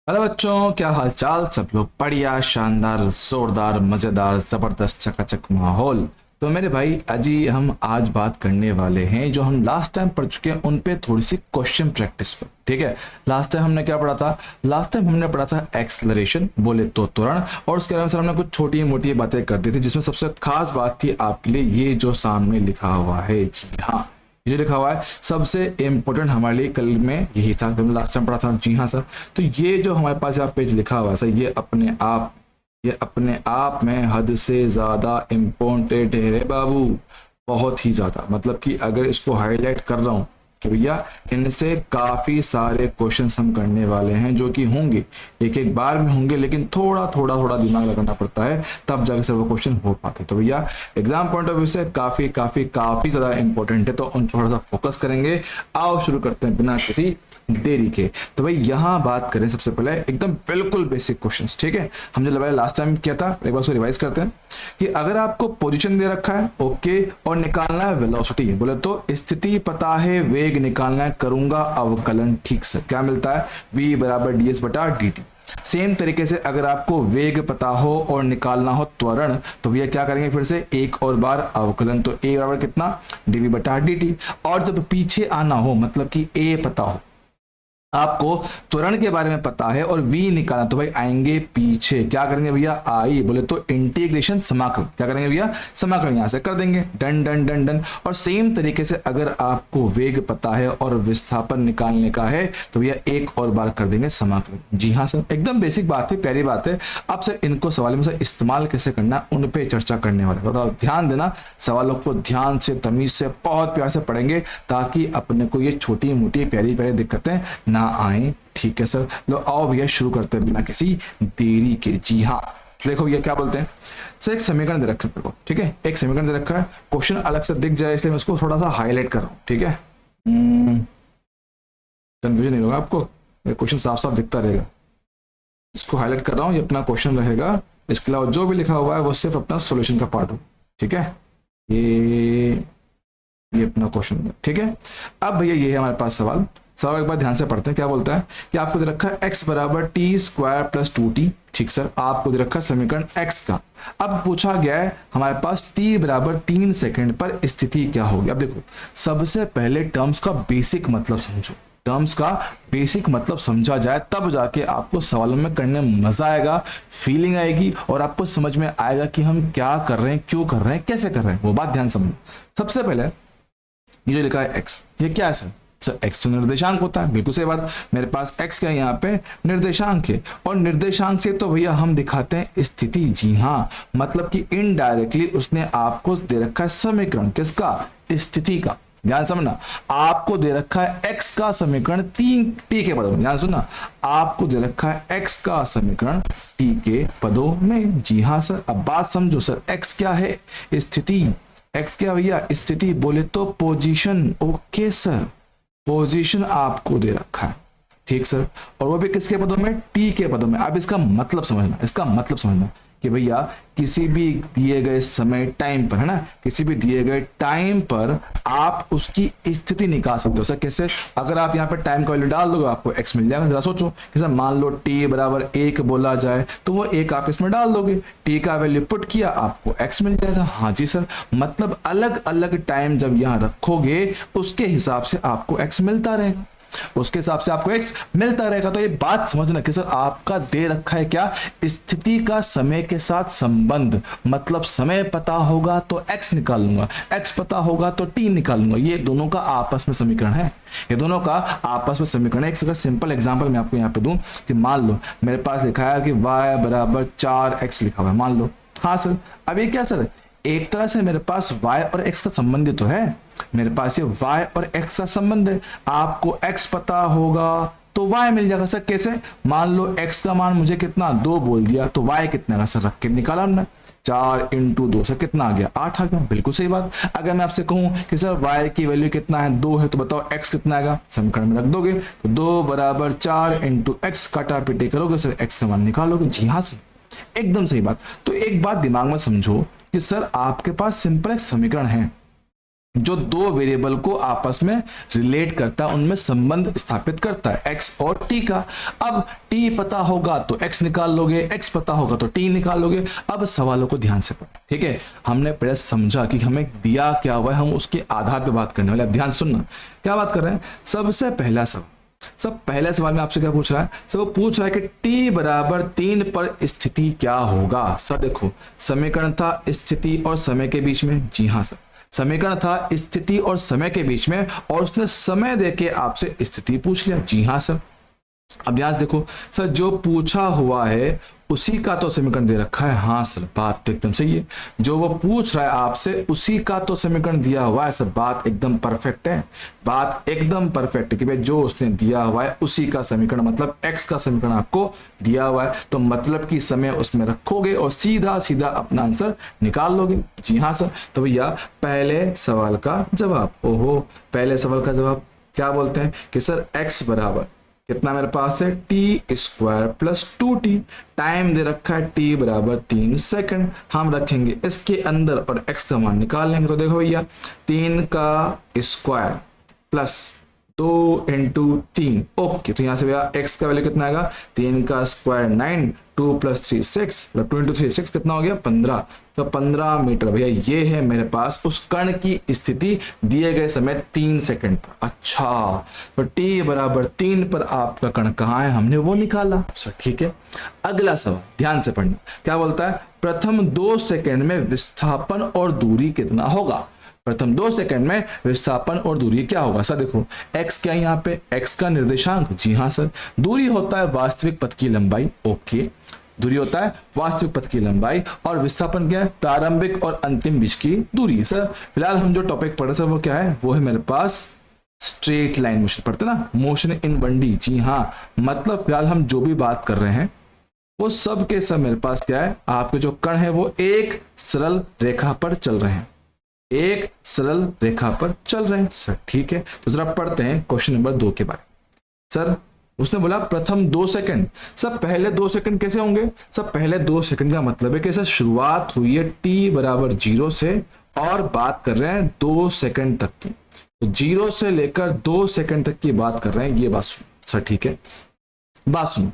Hello बच्चों, क्या हाल चाल। सब लोग बढ़िया, शानदार, जोरदार, मजेदार, जबरदस्त, चकाचक माहौल। तो मेरे भाई अजी हम आज बात करने वाले हैं जो हम लास्ट टाइम पढ़ चुके हैं उन पे थोड़ी सी क्वेश्चन प्रैक्टिस पर। ठीक है। लास्ट टाइम हमने क्या पढ़ा था? लास्ट टाइम हमने पढ़ा था एक्सलरेशन, बोले तो त्वरण। और उसके अलावा सर हमने कुछ छोटी मोटी बातें कर दी थी जिसमें सबसे खास बात थी आपके लिए ये जो सामने लिखा हुआ है। जी हाँ, ये जो लिखा हुआ है सबसे इंपॉर्टेंट हमारे लिए कल में यही था, हमने लास्ट टाइम पढ़ा था। जी हाँ सर। तो ये जो हमारे पास यहाँ पेज लिखा हुआ है सर, ये अपने आप में हद से ज्यादा इम्पोर्टेंट है रे बाबू। बहुत ही ज्यादा, मतलब कि अगर इसको हाईलाइट कर रहा हूँ कि भैया इनसे काफी सारे क्वेश्चंस हम करने वाले हैं जो कि होंगे, एक एक बार में होंगे, लेकिन थोड़ा थोड़ा थोड़ा दिमाग लगाना पड़ता है तब जाके से वो क्वेश्चन हो पाते। तो भैया एग्जाम पॉइंट ऑफ व्यू से काफी काफी काफी ज्यादा इंपॉर्टेंट है, तो उन पर थोड़ा सा फोकस करेंगे। आओ शुरू करते हैं बिना किसी देरी के। तो भाई यहाँ बात करें सबसे पहले एकदम बिल्कुल बेसिक क्वेश्चंस। ठीक है, हम जो लास्ट टाइम किया था एक बार उसको रिवाइज करते हैं कि अगर आपको पोजीशन दे रखा है ओके, और निकालना है वेलोसिटी, बोले तो स्थिति पता है, वेग निकालना है, करूंगा अवकलन। ठीक से क्या मिलता है? v बराबर ds बटा dt। सेम तरीके से अगर आपको वेग पता हो और निकालना हो त्वरण, तो भैया क्या करेंगे? फिर से एक और बार अवकलन, तो a बराबर कितना? dv बटा dt। और जब पीछे आना हो, मतलब कि a पता हो, आपको त्वरण के बारे में पता है और v निकालना, तो भाई आएंगे पीछे, क्या करेंगे भैया? आई बोले तो इंटीग्रेशन, समाकलन। क्या करेंगे भैया? समाकलन यहां से कर देंगे, डन डन डन डन। और सेम तरीके से अगर आपको वेग पता है और विस्थापन निकालने का है, तो भैया एक और बार कर देंगे समाकलन। जी हाँ सर, एकदम बेसिक बात है, प्यारी बात है। अब सर इनको सवाल में सर इस्तेमाल कैसे करना उन पे चर्चा करने वाले, तो ध्यान देना, सवालों को ध्यान से, तमीज से, बहुत प्यार से पढ़ेंगे ताकि अपने को ये छोटी मोटी प्यारी प्यारी दिक्कतें ना आए। ठीक है सर, लो आओ भैया शुरू करते हैं बिना किसी देरी के। जी हाँ, देखो भैया क्या बोलते हैं सर, एक समीकरण दे रखा है मेरे को। ठीक है, एक समीकरण दे रखा है, क्वेश्चन अलग से दिख जाए इसलिए मैं उसको थोड़ा सा हाईलाइट कर रहा हूँ। ठीक है, कंफ्यूजन नहीं होगा आपको, क्वेश्चन साफ साफ दिखता रहेगा। इसको हाईलाइट कर रहा हूँ, ये अपना क्वेश्चन रहेगा, इसके अलावा जो भी लिखा हुआ है वो सिर्फ अपना सोल्यूशन का पार्ट हो। ठीक है, ये अपना क्वेश्चन है। ठीक है, अब भैया ये है हमारे पास सवाल। सवाल एक बार ध्यान से पढ़ते हैं। क्या बोलता है कि आपको दे रखा है x बराबर टी स्क्वायर प्लस 2t। ठीक सर, आपको दे रखा है समीकरण x का। अब पूछा गया है हमारे पास t बराबर 3 सेकंड पर स्थिति क्या होगी। अब देखो, सबसे पहले टर्म्स का बेसिक मतलब समझो। टर्म्स का बेसिक मतलब समझा जाए तब जाके आपको सवालों में करने में मजा आएगा, फीलिंग आएगी, और आपको समझ में आएगा कि हम क्या कर रहे हैं, क्यों कर रहे हैं, कैसे कर रहे हैं, वो बात ध्यान समझो। सबसे पहले ये जो लिखा है x, ये क्या है सर? सर x तो निर्देशांक होता है, बिल्कुल सही बात। मेरे पास x का यहाँ पे निर्देशांक है, और निर्देशांक से तो भैया हम दिखाते हैं स्थिति। जी हाँ, मतलब कि इनडायरेक्टली उसने आपको दे रखा है समीकरण, किसका? स्थिति का। ध्यान समझना, आपको दे रखा है x का समीकरण 3t के पदों में। ध्यान सुनना, आपको दे रखा है x का समीकरण t के पदों में। जी हाँ सर, अब बात समझो सर, x क्या है? स्थिति। x क्या भैया? स्थिति, बोले तो पोजीशन। ओके सर, पोजीशन आपको दे रखा है। ठीक सर, और वो भी किसके पदों में? टी के पदों में। अब इसका मतलब समझना, इसका मतलब समझना कि भैया किसी भी दिए गए समय टाइम पर, है ना, किसी भी दिए गए टाइम पर आप उसकी स्थिति निकाल सकते हो। सर कैसे? अगर आप यहाँ पर टाइम का वैल्यू डाल दोगे आपको x मिल जाएगा। जरा सोचो कि सर मान लो t बराबर 1 बोला जाए, तो वो 1 आप इसमें डाल दोगे, t का वैल्यू पुट किया, आपको x मिल जाएगा। हाँ जी सर, मतलब अलग अलग टाइम जब यहाँ रखोगे उसके हिसाब से आपको x मिलता रहेगा, उसके हिसाब से आपको x मिलता रहेगा। तो ये बात समझना कि सर आपका दे रखा है क्या? स्थिति का समय के साथ संबंध, मतलब समय पता होगा तो x निकाल लूंगा, x पता होगा तो t निकाल लूंगा। ये दोनों का आपस में समीकरण है, ये दोनों का आपस में समीकरण है। एक सिंपल एग्जांपल मैं आपको यहाँ पे दूं कि मान लो मेरे पास लिखा है कि y बराबर 4x लिखा हुआ है, मान लो। हाँ सर, अब ये क्या सर? एक तरह से मेरे पास y और x का संबंध तो है, मेरे पास ये y और x का संबंध है। आपको x पता होगा तो y मिल जाएगा। सर कैसे? मान लो x का मान मुझे कितना 2 बोल दिया, तो y कितना का सर रख के निकाला हमने, 4 इंटू 2 से कितना आ गया? 8 आ गया। बिल्कुल सही बात। अगर मैं आपसे कहूं कि सर y की वैल्यू कितना है? 2 है, तो बताओ x कितना आएगा? समीकरण में रख दोगे, तो 2 बराबर 4 इंटू x, काटा पीटे करोगे सर x का मान निकालोगे। जी हाँ सर, एकदम सही बात। तो एक बात दिमाग में समझो कि सर आपके पास सिंपल एक समीकरण है, जो दो वेरिएबल को आपस में रिलेट करता है, उनमें संबंध स्थापित करता है, x और t का। अब t पता होगा तो x निकाल लोगे, x पता होगा तो t निकाल लोगे। अब सवालों को ध्यान से पढ़ो, ठीक है। हमने पहले समझा कि हमें दिया क्या हुआ है, हम उसके आधार पे बात करने वाले। अब ध्यान सुनना, क्या बात कर रहे हैं। सबसे पहला सवाल, पहले सवाल में आपसे क्या पूछ रहा है, वो पूछ रहा है कि t बराबर 3 पर स्थिति क्या होगा। सर देखो, समीकरण था स्थिति और समय के बीच में। जी हाँ सर, समीकरण था स्थिति और समय के बीच में, और उसने समय देके आपसे स्थिति पूछ लिया। जी हाँ सर। अब ध्यान देखो सर, जो पूछा हुआ है उसी का तो समीकरण दे रखा है। हाँ सर, बात तो एकदम सही है। जो वो पूछ रहा है आपसे उसी का तो समीकरण दिया हुआ है। सर बात एकदम परफेक्ट है, बात एकदम परफेक्ट है कि भाई जो उसने दिया हुआ है उसी का समीकरण, मतलब x का समीकरण आपको दिया हुआ है, तो मतलब कि समय उसमें रखोगे और सीधा सीधा अपना आंसर निकाल लोगे। जी हाँ सर। तो भैया पहले सवाल का जवाब, ओहो, पहले सवाल का जवाब क्या बोलते हैं कि सर x बराबर कितना मेरे पास है, T square plus 2t। Time दे रखा है t बराबर 3 सेकंड। हम रखेंगे इसके अंदर और x का मान निकाल लेंगे। तो देखो भैया, 3 का स्क्वायर प्लस 2 इंटू 3, ओके। तो यहां से भैया x का वैल्यू कितना आएगा, 3 का स्क्वायर 9, 2 प्लस 3 6, मतलब 2 इंटू 3 6, कितना हो गया 15। तो 15 मीटर भैया ये है मेरे पास उस कण की स्थिति दिए गए समय 3 सेकंड पर। अच्छा, तो t बराबर 3 पर आपका कण कहाँ है, हमने वो निकाला। सर ठीक है। अगला सवाल ध्यान से पढ़ना, क्या बोलता है, प्रथम 2 सेकंड में विस्थापन और दूरी कितना होगा। प्रथम 2 सेकंड में विस्थापन और दूरी क्या होगा। सर देखो, x क्या है यहाँ पे, x का निर्देशांक। जी हाँ सर। दूरी होता है वास्तविक पथ की लंबाई, ओके, दूरी होता है वास्तविक पथ की लंबाई। और विस्थापन क्या है, प्रारंभिक और अंतिम बीच की दूरी। सर फिलहाल हम जो टॉपिक पढ़ रहे सर वो क्या है, वो है मेरे पास स्ट्रेट लाइन मोशन, पढ़ते ना, मोशन इन 1D। जी हाँ, मतलब फिलहाल हम जो भी बात कर रहे हैं वो सब के सब मेरे पास क्या है, आपके जो कण है वो एक सरल रेखा पर चल रहे हैं, एक सरल रेखा पर चल रहे हैं। सर ठीक है। तो जरा पढ़ते हैं क्वेश्चन नंबर 2 के बारे। सर उसने बोला प्रथम 2 सेकंड। सब पहले 2 सेकंड कैसे होंगे, सब पहले 2 सेकंड का मतलब है कि सर शुरुआत हुई है t बराबर 0 से और बात कर रहे हैं 2 सेकंड तक की। तो 0 से लेकर 2 सेकंड तक की बात कर रहे हैं, ये बात सुनो। सर ठीक है, बात सुनो।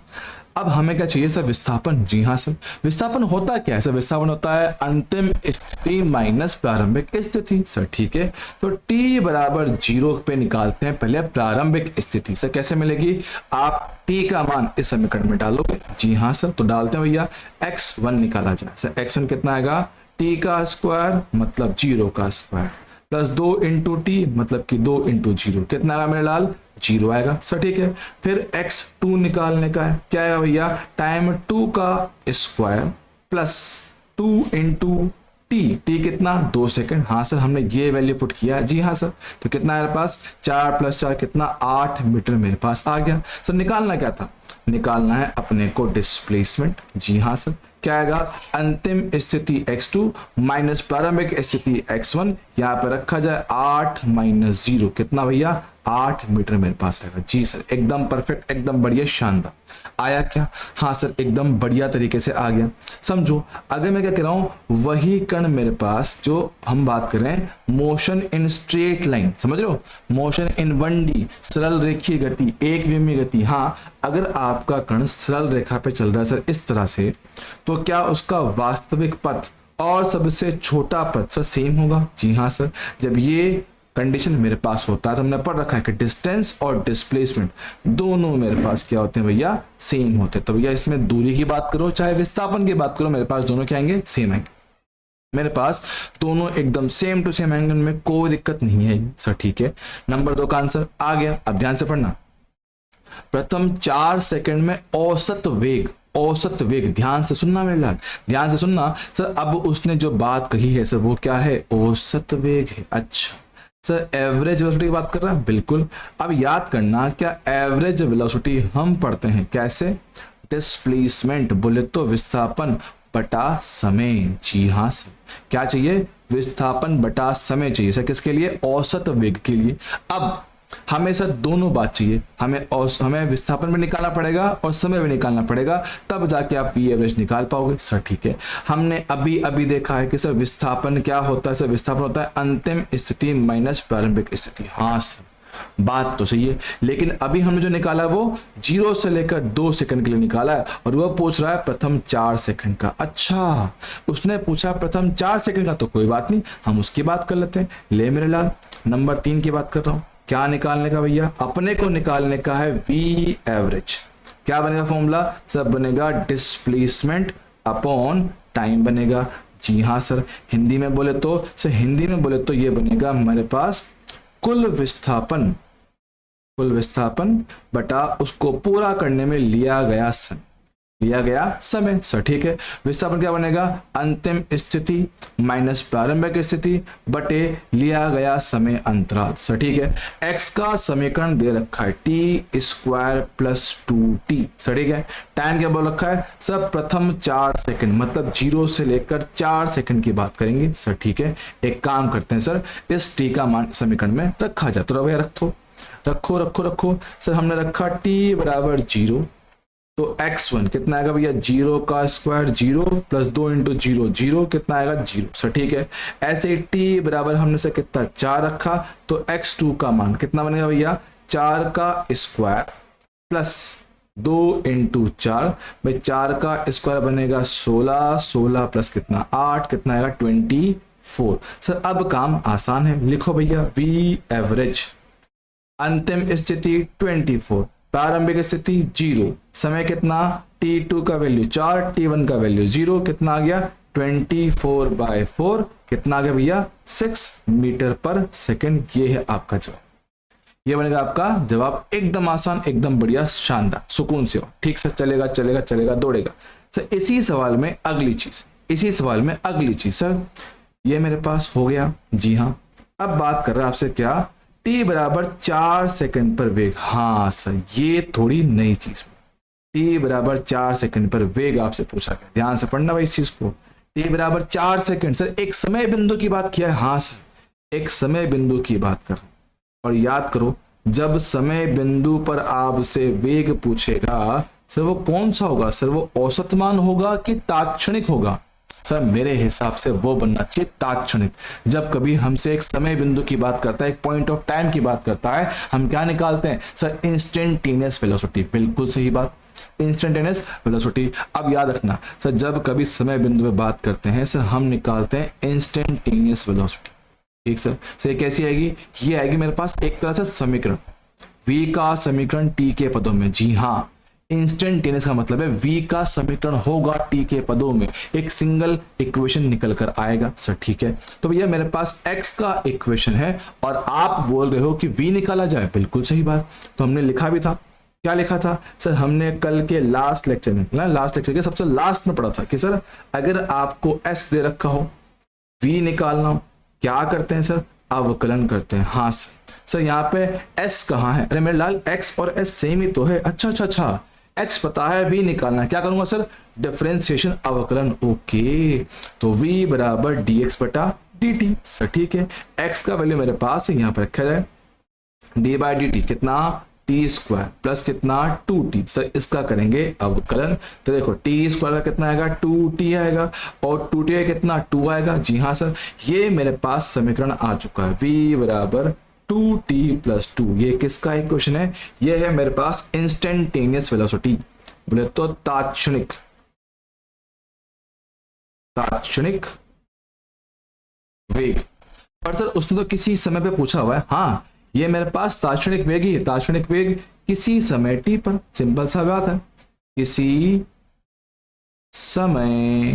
अब हमें क्या चाहिए सर, विस्थापन। जी हाँ सर, विस्थापन होता क्या है, सर विस्थापन होता है अंतिम स्थिति माइनस प्रारंभिक स्थिति। सर ठीक है। तो t बराबर 0 पे निकालते हैं पहले प्रारंभिक स्थिति। सर कैसे मिलेगी, आप t का मान इस समीकरण में डालोगे। जी हाँ सर। तो डालते हैं भैया, x1 निकाला जाए। सर x1 कितना आएगा, t का स्क्वायर मतलब 0 का स्क्वायर प्लस 2 इंटू टी मतलब कि 2 इंटू 0, कितना आएगा मेरे लाल, 0 आएगा। सर ठीक है। फिर x2 निकालने का है, क्या आएगा भैया, टाइम 2 का स्क्वायर प्लस 2 इंटू टी कितना, 2 सेकंड। हाँ सर, हमने ये वैल्यू पुट किया। जी हाँ सर। तो कितना है मेरे पास, 4 प्लस 4 कितना, 8 मीटर मेरे पास आ गया। सर निकालना क्या था, निकालना है अपने को डिस्प्लेसमेंट। जी हाँ सर। क्या आएगा, अंतिम स्थिति x2 माइनस प्रारंभिक स्थिति x1, यहाँ पे रखा जाए 8 माइनस 0, कितना भैया, 8 मीटर मेरे पास आएगा। जी सर, एकदम परफेक्ट, एकदम बढ़िया, शानदार। आया क्या, हाँ सर एकदम बढ़िया तरीके से आ गया। समझो, अगर मैं क्या कह रहा हूं, वही कण मेरे पास जो हम बात कर रहे हैं मोशन इन स्ट्रेट लाइन, समझ रहे हो, मोशन इन 1D सरल रेखीय गति, एक विमीय गति। हाँ, अगर आपका कण सरल रेखा पे चल रहा है सर इस तरह से, तो क्या उसका वास्तविक पथ और सबसे छोटा पथ सर सेम होगा। जी हाँ सर। जब ये कंडीशन मेरे पास होता है तो हमने पढ़ रखा है कि डिस्टेंस और डिस्प्लेसमेंट दोनों मेरे पास क्या होते हैं भैया, सेम होते हैं। तो भैया इसमें दूरी की बात करो चाहे विस्थापन की बात करो, मेरे पास दोनों क्या आएंगे, सेम आएंगे। मेरे पास दोनों एकदम सेम टू सेम एंगल में, कोई दिक्कत नहीं है सर। ठीक है, नंबर 2 का आंसर आ गया। अब ध्यान से पढ़ना, प्रथम 4 सेकंड में औसत वेग, औसत वेग, ध्यान से सुनना मेरे लाल, ध्यान से सुनना सर। अब उसने जो बात कही है सर वो क्या है, औसत वेग है। अच्छा सर, एवरेज वेलोसिटी की बात कर रहा है, बिल्कुल। अब याद करना, क्या एवरेज वेलोसिटी हम पढ़ते हैं कैसे, डिस्प्लेसमेंट बोले तो विस्थापन बटा समय। जी हाँ सर, क्या चाहिए, विस्थापन बटा समय चाहिए सर, किसके लिए, औसत वेग के लिए। अब हमें सर दोनों बात चाहिए, हमें विस्थापन भी निकालना पड़ेगा और समय भी निकालना पड़ेगा, तब जाके आप वी एवरेज निकाल पाओगे। सर ठीक है, हमने अभी अभी देखा है कि सर विस्थापन क्या होता है, सर विस्थापन होता है अंतिम स्थिति माइनस प्रारंभिक स्थिति। हाँ सर बात तो सही है, लेकिन अभी हमने जो निकाला है वो 0 से लेकर 2 सेकंड के लिए निकाला है और वह पूछ रहा है प्रथम 4 सेकंड का। अच्छा, उसने पूछा प्रथम 4 सेकंड का, तो कोई बात नहीं, हम उसकी बात कर लेते हैं। ले मेरे लाल, नंबर 3 की बात कर रहा हूं। क्या निकालने का भैया? अपने को निकालने का है वी एवरेज। क्या बनेगा फॉर्मूला? सब बनेगा डिस्प्लेसमेंट अपॉन टाइम बनेगा। जी हाँ सर, हिंदी में बोले तो ये बनेगा हमारे पास कुल विस्थापन बटा उसको पूरा करने में लिया गया समय। सर ठीक है, विस्थापन क्या बनेगा? अंतिम स्थिति माइनस प्रारंभिक स्थिति बटे लिया गया समय अंतराल। सर ठीक है, x का समीकरण दे रखा है T square plus 2t। Sir ठीक है, टाइम क्या बोल रखा है? सब प्रथम 4 सेकंड, मतलब 0 से लेकर 4 सेकंड की बात करेंगे। सर ठीक है, एक काम करते हैं सर, इस t का मान समीकरण में रखा जाए तो भैया रखो। सर हमने रखा t बराबर 0, तो x1 कितना आएगा भैया? 0 का स्क्वायर 0 प्लस 2 इंटू 0 कितना आएगा? 0। सर ठीक है, ऐसे t बराबर हमने से कितना 4 रखा, तो x2 का मान कितना बनेगा भैया? 4 का स्क्वायर प्लस 2 इंटू 4, भाई 4 का स्क्वायर बनेगा 16 प्लस कितना 8, कितना आएगा? 24। सर अब काम आसान है, लिखो भैया वी एवरेज अंतिम स्थिति 24, प्रारंभिक स्थिति 0, समय कितना? t2 का वैल्यू 4, t1 का वैल्यू 0, कितना आ गया? 24/4, कितना आ गया भैया? 6 मीटर पर सेकंड। ये है आपका जवाब, ये बनेगा आपका जवाब। एकदम आसान, एकदम बढ़िया, शानदार, सुकून से हो। ठीक सर, चलेगा दौड़ेगा। सर इसी सवाल में अगली चीज सर ये मेरे पास हो गया। जी हाँ, अब बात कर रहा है आपसे क्या? t बराबर 4 सेकंड पर वेग। हाँ सर, ये थोड़ी नई चीज, t बराबर 4 सेकंड पर वेग आपसे पूछा गया। ध्यान से पढ़ना भाई इस चीज को। t बराबर 4 सेकंड, सर एक समय बिंदु की बात किया है। हाँ सर, एक समय बिंदु की बात कर, और याद करो जब समय बिंदु पर आपसे वेग पूछेगा सर वो कौन सा होगा? सर वो औसत मान होगा कि तात्क्षणिक होगा? सर मेरे हिसाब से वो बनना चाहिए तात्क्षणिक। जब कभी हमसे एक समय बिंदु की बात करता है, एक पॉइंट ऑफ टाइम की बात करता है, हम क्या निकालते हैं? Sir instantaneous velocity. बिल्कुल सही बात, इंस्टेंटेनियस वेलोसिटी। अब याद रखना सर, जब कभी समय बिंदु पे बात करते हैं सर हम निकालते हैं इंस्टेंटेनियस वेलोसिटी। ठीक सर, कैसी आएगी? ये आएगी मेरे पास एक तरह से समीकरण, v का समीकरण t के पदों में। जी हाँ, इंस्टेंटेनियस का मतलब है v का समीकरण होगा t के पदों में, एक सिंगल इक्वेशन निकल कर आएगा। सर ठीक है, तो भैया मेरे पास x का इक्वेशन है और आप बोल रहे हो कि v निकाला जाए। बिल्कुल सही बात, तो हमने लिखा भी था। क्या लिखा था सर? हमने कल के लास्ट लेक्चर के सबसे लास्ट में पढ़ा था कि सर अगर आपको s दे रखा हो, v निकालना हो, क्या करते हैं सर? अवकलन करते हैं। हाँ सर यहाँ पे s कहाँ है? अरे मेरे लाल x और s सेम ही तो है। अच्छा, x पता है, v निकालना है। क्या करूंगा सर? डिफरेंशिएशन, अवकलन। ओके, तो v बराबर dx बटा dt। सर ठीक है, x का वैल्यू मेरे पास है, यहाँ पर रखा जाए d बाई dt कितना? t स्क्वायर प्लस कितना? 2t। सर इसका करेंगे अवकलन, तो देखो t स्क्वायर का कितना आएगा? 2t आएगा, और 2t का कितना? 2 आएगा। जी हाँ सर, ये मेरे पास समीकरण आ चुका है, v बराबर 2t प्लस 2। ये किसका इक्वेशन है? ये है मेरे पास इंस्टेंटेनियस वेलोसिटी, बोले तो तात्क्षणिक वेग। पर सर उसने तो किसी समय पे पूछा हुआ है। हाँ, ये मेरे पास तात्क्षणिक वेग ही है। तात्क्षणिक वेग किसी समय t पर, सिंपल सा बात है, किसी समय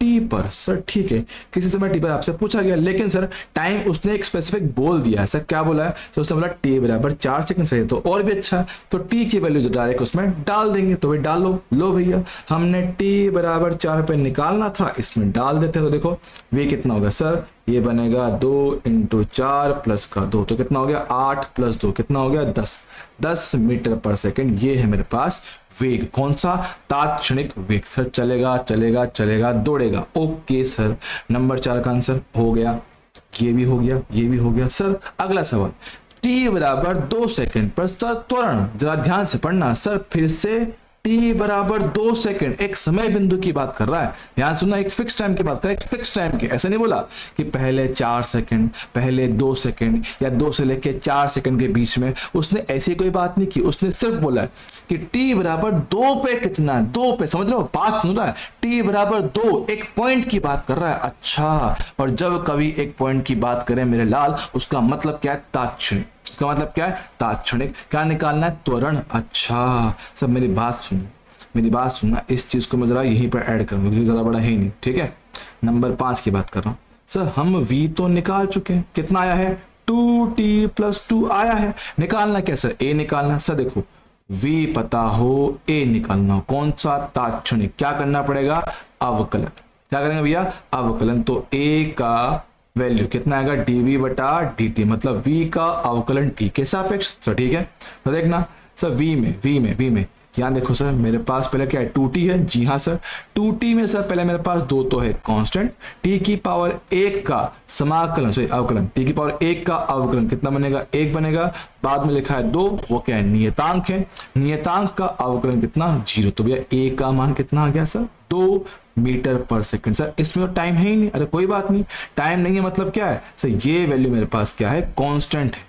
t पर। सर ठीक है, किसी समय t पर आपसे पूछा गया, लेकिन सर टाइम उसने एक स्पेसिफिक बोल दिया है। सर क्या बोला है? सर उसने बोला t बराबर 4 सेकंड। सही है, तो और भी अच्छा, तो t की वैल्यू डायरेक्ट उसमें डाल देंगे। तो भाई डाल लो भैया, हमने t बराबर 4 पे निकालना था, इसमें डाल देते हैं। तो देखो v कितना होगा सर? ये बनेगा 2 इंटू 4 प्लस का 2, तो कितना हो गया? 8 प्लस 2 कितना हो गया? 10 मीटर पर सेकंड। ये है मेरे पास वेग। कौन सा? तात्क्षणिक वेग। सर चलेगा दौड़ेगा। ओके सर, नंबर 4 का आंसर हो गया। ये भी हो गया, ये भी हो गया। सर अगला सवाल, t बराबर 2 सेकंड पर सर त्वरण, जरा ध्यान से पढ़ना सर, फिर से t बराबर 2 सेकंड, एक समय बिंदु की बात कर रहा है, ध्यान सुनना, एक फिक्स टाइम की बात कर रहा है, एक फिक्स टाइम की। ऐसा नहीं बोला कि पहले 4 सेकंड, पहले 2 सेकंड या 2 से लेके 4 सेकंड के बीच में, उसने ऐसी कोई बात नहीं की। उसने सिर्फ बोला है कि t बराबर 2 पे कितना है, 2 पे, समझ रहे हो, बात सुन रहा है, t बराबर 2, एक पॉइंट की बात कर रहा है। अच्छा, और जब कभी एक पॉइंट की बात करें मेरे लाल, उसका मतलब क्या है, तात्क्षणिक। इसका मतलब क्या है, तात्क्षणिक। क्या निकालना है, त्वरण। अच्छा, सब मेरी बात सुनो, मेरी बात सुनना, इस चीज को मैं जरा यहीं पर ऐड करूंगा क्योंकि ज्यादा बड़ा है ही नहीं, ठीक है। नंबर 5 की बात कर रहा हूं सर, हम v तो निकाल चुके हैं, कितना आया है, 2t + 2 आया है। निकालना क्या सर, a निकालना। सर देखो, v पता हो, a निकालना हो, कौन सा, तात्क्षणिक। क्या करना पड़ेगा, अवकलन। क्या करेंगे भैया, अवकलन। तो a का वैल्यू कितना आएगा, dv बटा dt, मतलब v का अवकलन t के सापेक्ष। सर ठीक है, तो देखना सर, v में यहाँ देखो सर, मेरे पास पहले क्या है, 2t है। जी हाँ सर, 2t में सर पहले मेरे पास 2 तो है कांस्टेंट, t की पावर 1 का समाकलन, सॉरी अवकलन, t की पावर 1 का अवकलन कितना बनेगा, 1 बनेगा। बाद में लिखा है 2, वो क्या है, नियतांक है, नियतांक का अवकलन कितना, 0। तो भैया a का मान कितना आ गया सर, 2 मीटर पर सेकंड। सर इसमें तो टाइम है ही नहीं। अरे कोई बात नहीं, टाइम नहीं है मतलब क्या है सर, ये वैल्यू मेरे पास क्या है, कांस्टेंट है।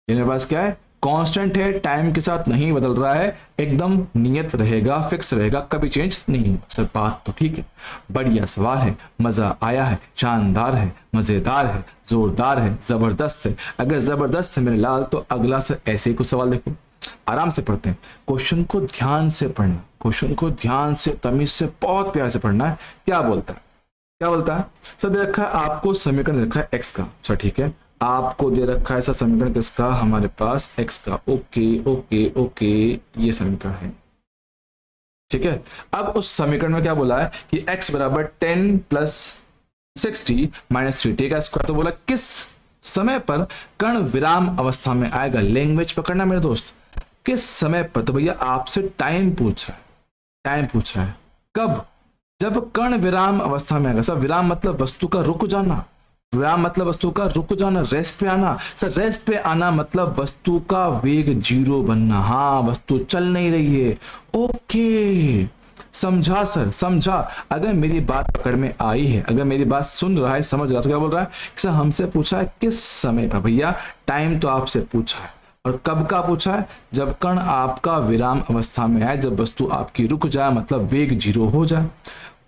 ये मेरे पास क्या है, कांस्टेंट है, टाइम के साथ नहीं बदल रहा है, एकदम नियत रहेगा, फिक्स रहेगा, कभी चेंज नहीं होगा। सर बात तो ठीक है, बढ़िया सवाल है, मजा आया है, शानदार है, मजेदार है, जोरदार है, जबरदस्त है। अगर जबरदस्त है मेरे लाल, तो अगला सर ऐसे ही कुछ सवाल देखो, आराम से पढ़ते हैं, क्वेश्चन को ध्यान से पढ़ना, क्वेश्चन को ध्यान से, तमीज से, बहुत प्यार से पढ़ना है। क्या बोलता है, क्या बोलता है सर, दे रखा है आपको समीकरण, दे रखा है x का। सर ठीक है, आपको दे रखा है सर समीकरण किसका, हमारे पास x का। ओके ओके ओके, ये समीकरण है, ठीक है। अब उस समीकरण में क्या बोला है कि x बराबर 10 + 60 - 3 t का स्क्वायर। तो बोला किस समय पर कण विराम अवस्था में आएगा। लैंग्वेज पकड़ना मेरे दोस्त, किस समय पर। तो भैया आपसे टाइम पूछ रहा है, टाइम पूछ रहा है, कब, जब कण विराम अवस्था में आएगा। सर विराम मतलब वस्तु का रुक जाना, विराम मतलब वस्तु का रुक जाना, रेस्ट पे आना। सर रेस्ट पे आना मतलब वस्तु का वेग 0 बनना। हाँ, वस्तु चल नहीं रही है। ओके, समझा सर, समझा। अगर मेरी बात पकड़ में आई है, अगर मेरी बात सुन रहा है, समझ रहा है, तो क्या बोल रहा है सर, हमसे पूछा है किस समय पर। भैया टाइम तो आपसे पूछा है, और कब का पूछा है, जब कण आपका विराम अवस्था में है, जब वस्तु आपकी रुक जाए, मतलब वेग 0 हो जाए।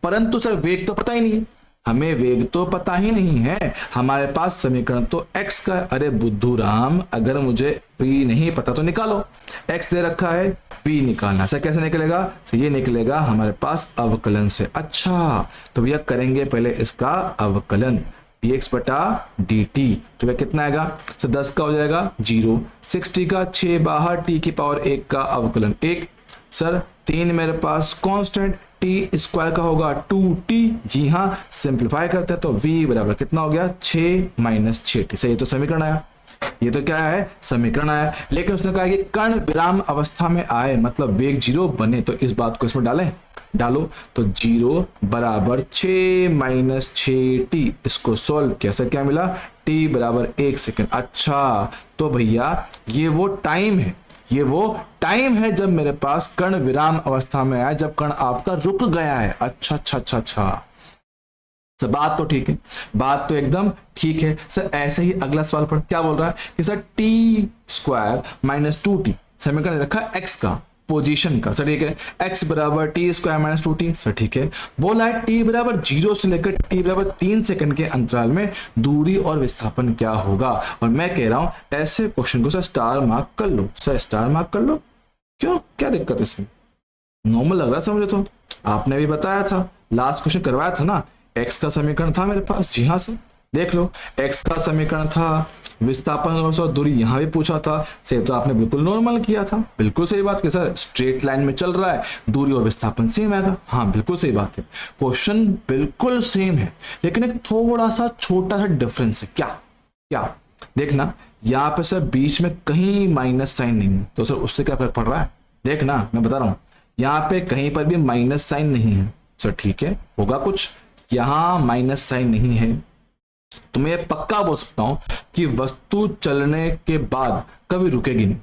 परंतु सर वेग तो पता ही नहीं है, हमें वेग तो पता ही नहीं है, हमारे पास समीकरण तो x का। अरे बुद्धू राम, अगर मुझे v नहीं पता तो निकालो, x दे रखा है, v निकालना। सर कैसे निकलेगा, तो ये निकलेगा हमारे पास अवकलन से। अच्छा, तो भैया करेंगे पहले इसका अवकलन, dx बटा dt। तो भैया कितना आएगा सर, 10 का हो जाएगा 0, 60 का 6 बाहर, t की पावर 1 का अवकलन 1। सर 3 मेरे पास कांस्टेंट, t स्क्वायर का होगा 2t। जी हाँ, सिंप्लीफाई करते हैं तो v बराबर कितना हो गया, 6 - 6t। सही, ये तो समीकरण आया, ये तो क्या है, समीकरण आया। लेकिन उसने कहा कि कण विराम अवस्था में आए, मतलब वेग 0 बने, तो इस बात को इसमें डालें, डालो। तो 0 बराबर 6 - 6t, इसको सोल्व किया, सर क्या मिला, t बराबर 1 सेकंड। अच्छा, तो भैया ये वो टाइम है, ये वो टाइम है जब मेरे पास कण विराम अवस्था में आया, जब कण आपका रुक गया है। अच्छा अच्छा अच्छा अच्छा, सर बात तो ठीक है, बात तो एकदम ठीक है। सर ऐसे ही अगला सवाल पर क्या बोल रहा है कि सर t² - 2t, समीकरण रखा है x का, पोजीशन का। सर ठीक है, x बराबर t² - 2t। सर ठीक है, बोला है t बराबर 0 से लेकर t बराबर 3 सेकंड के अंतराल में दूरी और विस्थापन क्या होगा। और मैं कह रहा हूं ऐसे क्वेश्चन को सर स्टार मार्क कर लो, सर स्टार मार्क कर लो। क्यों, क्या दिक्कत है इसमें, नॉर्मल लग रहा था मुझे तो। आपने भी बताया था, लास्ट क्वेश्चन करवाया था ना, x का समीकरण था मेरे पास। जी हाँ सर, देख लो, x का समीकरण था, विस्थापन और दूरी यहाँ भी पूछा था। से तो आपने बिल्कुल नॉर्मल किया था, बिल्कुल सही बात कि सर स्ट्रेट लाइन में चल रहा है, दूरी और विस्थापन सेम आएगा। हाँ बिल्कुल सही बात है, क्वेश्चन बिल्कुल सेम है, लेकिन एक थोड़ा सा छोटा सा डिफरेंस है। क्या क्या, देखना यहाँ पे सर बीच में कहीं माइनस साइन नहीं है, तो सर उससे क्या फर्क पड़ रहा है, देखना मैं बता रहा हूँ, यहाँ पे कहीं पर भी माइनस साइन नहीं है। सर ठीक है, होगा कुछ, यहाँ माइनस साइन नहीं है, तो मैं ये पक्का बोल सकता हूं कि वस्तु चलने के बाद कभी रुकेगी नहीं,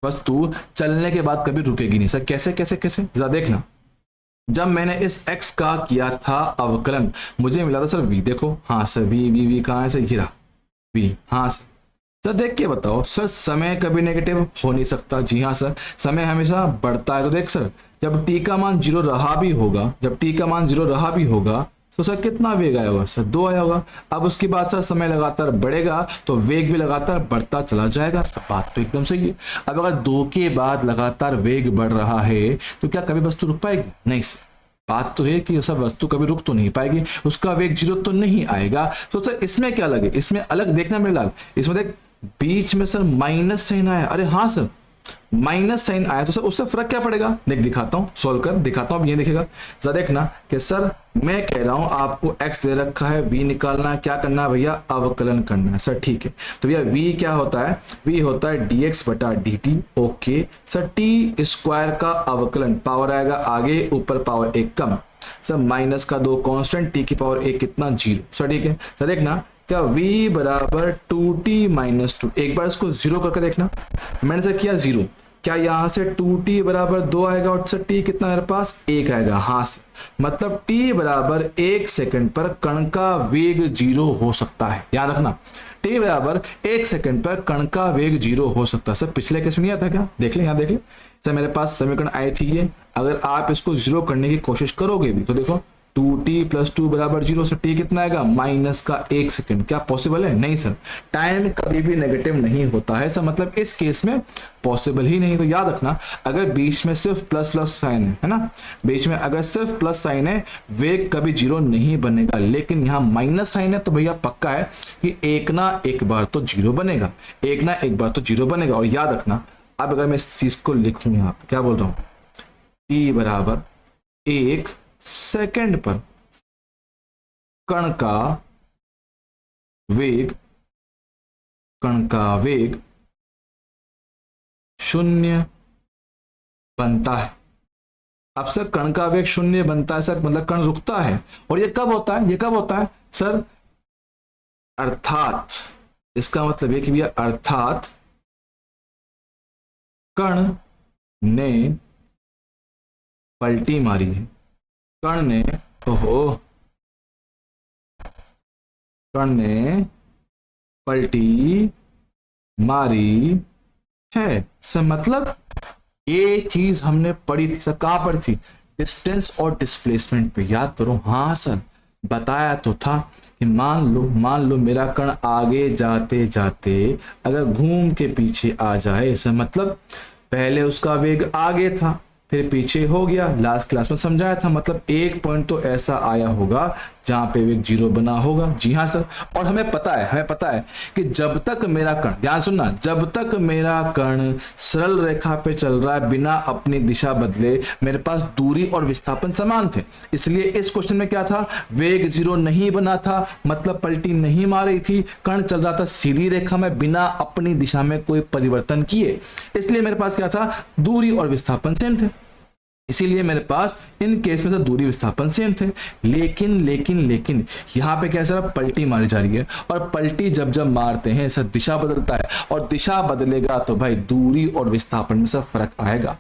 वस्तु चलने के बाद कभी रुकेगी नहीं। सर कैसे कैसे कैसे, जरा देखना। जब मैंने इस x का किया था अवकलन, मुझे मिला था सर v, देखो हाँ सर v कहाँ है सर, ये रहा v, हाँ सर। सर देख के बताओ सर, समय कभी नेगेटिव हो नहीं सकता। जी हाँ सर, समय हमेशा बढ़ता है। तो देख सर, जब t का मान 0 रहा भी होगा, जब t का मान 0 रहा भी होगा तो सर कितना वेग आया होगा सर, 2 आया होगा। अब उसके बाद सर समय लगातार बढ़ेगा तो वेग भी लगातार बढ़ता चला जाएगा। सब बात तो एकदम सही है। अब अगर 2 के बाद लगातार वेग बढ़ रहा है तो क्या कभी वस्तु रुक पाएगी? नहीं सर, बात तो है कि सब वस्तु कभी रुक तो नहीं पाएगी, उसका वेग 0 तो नहीं आएगा। तो सर इसमें क्या लगे, इसमें अलग देखना मेरे लाल, इसमें देख बीच में सर माइनस साइन आया। अरे हाँ सर, माइनस साइन आया तो सर उससे फर्क क्या पड़ेगा? देख दिखाता हूं, सोल्व कर दिखाता हूं। अब ये दिखेगा, जरा देखना कि सर मैं कह रहा हूं आपको x दे रखा है, v निकालना है, क्या करना है भैया? अवकलन करना है। सर ठीक है, तो भैया v क्या होता है? v होता है dx बटा dt। Okay sir, t square का अवकलन, पावर आएगा आगे, ऊपर पावर 1 कम, सर माइनस का 2 कांस्टेंट, t की पावर 1 कितना? 0। सर ठीक है, सर देखना क्या v बराबर 2t माइनस 2, एक बार इसको 0 करके देखना। मैंने सर किया 0, क्या यहां से 2t बराबर 2 आएगा और सर t कितना मेरे पास? 1 आएगा। हाँ सर, मतलब t बराबर 1 सेकंड पर कण का वेग 0 हो सकता है। याद रखना, t बराबर 1 सेकंड पर कण का वेग 0 हो सकता है। सर पिछले केस में नहीं आता क्या? देख ले, यहाँ देख ले सर, मेरे पास समीकरण आई थी ये। अगर आप इसको 0 करने की कोशिश करोगे भी तो देखो 2t + 2 बराबर 0 से t कितना आएगा? माइनस का 1 सेकंड। क्या पॉसिबल है? नहीं सर, टाइम कभी भी नेगेटिव नहीं होता है सर, मतलब इस केस में पॉसिबल ही नहीं। तो याद रखना, अगर बीच में सिर्फ प्लस प्लस साइन है ना, बीच में अगर सिर्फ प्लस साइन है, वेग कभी 0 नहीं बनेगा। लेकिन यहाँ माइनस साइन है तो भैया पक्का है कि एक ना एक बार तो 0 बनेगा, एक ना एक बार तो 0 बनेगा। और याद रखना, अब अगर मैं इस चीज को लिखूं, यहाँ क्या बोल रहा हूं, t बराबर 1 सेकंड पर कण का वेग, कण का वेग 0 बनता है। अब सर कण का वेग 0 बनता है सर, मतलब कण रुकता है। और ये कब होता है? ये कब होता है सर? अर्थात इसका मतलब ये कि भैया अर्थात कण ने पलटी मारी है, कण ने, ओहो, कण ने पलटी मारी है सर। मतलब ये चीज हमने पढ़ी थी सर, कहां पर थी? डिस्टेंस और डिस्प्लेसमेंट पे, याद करो। हाँ सर, बताया तो था कि मान लो मेरा कण आगे जाते जाते अगर घूम के पीछे आ जाए सर, मतलब पहले उसका वेग आगे था फिर पीछे हो गया, लास्ट क्लास में समझाया था। मतलब एक पॉइंट तो ऐसा आया होगा जहां पे वेग 0 बना होगा। जी हाँ सर, और हमें पता है कि जब तक मेरा कण, ध्यान सुनना, जब तक मेरा कण सरल रेखा पे चल रहा है बिना अपनी दिशा बदले, मेरे पास दूरी और विस्थापन समान थे। इसलिए इस क्वेश्चन में क्या था? वेग 0 नहीं बना था, मतलब पलटी नहीं मार रही थी, कण चल रहा था सीधी रेखा में बिना अपनी दिशा में कोई परिवर्तन किए। इसलिए मेरे पास क्या था? दूरी और विस्थापन सेम थे। इसीलिए मेरे पास इन केस में सर दूरी विस्थापन सेम थे। लेकिन यहाँ पे क्या सर? पलटी मारी जा रही है, और पलटी जब जब मारते हैं सर दिशा बदलता है, और दिशा बदलेगा तो भाई दूरी और विस्थापन में सर फर्क आएगा,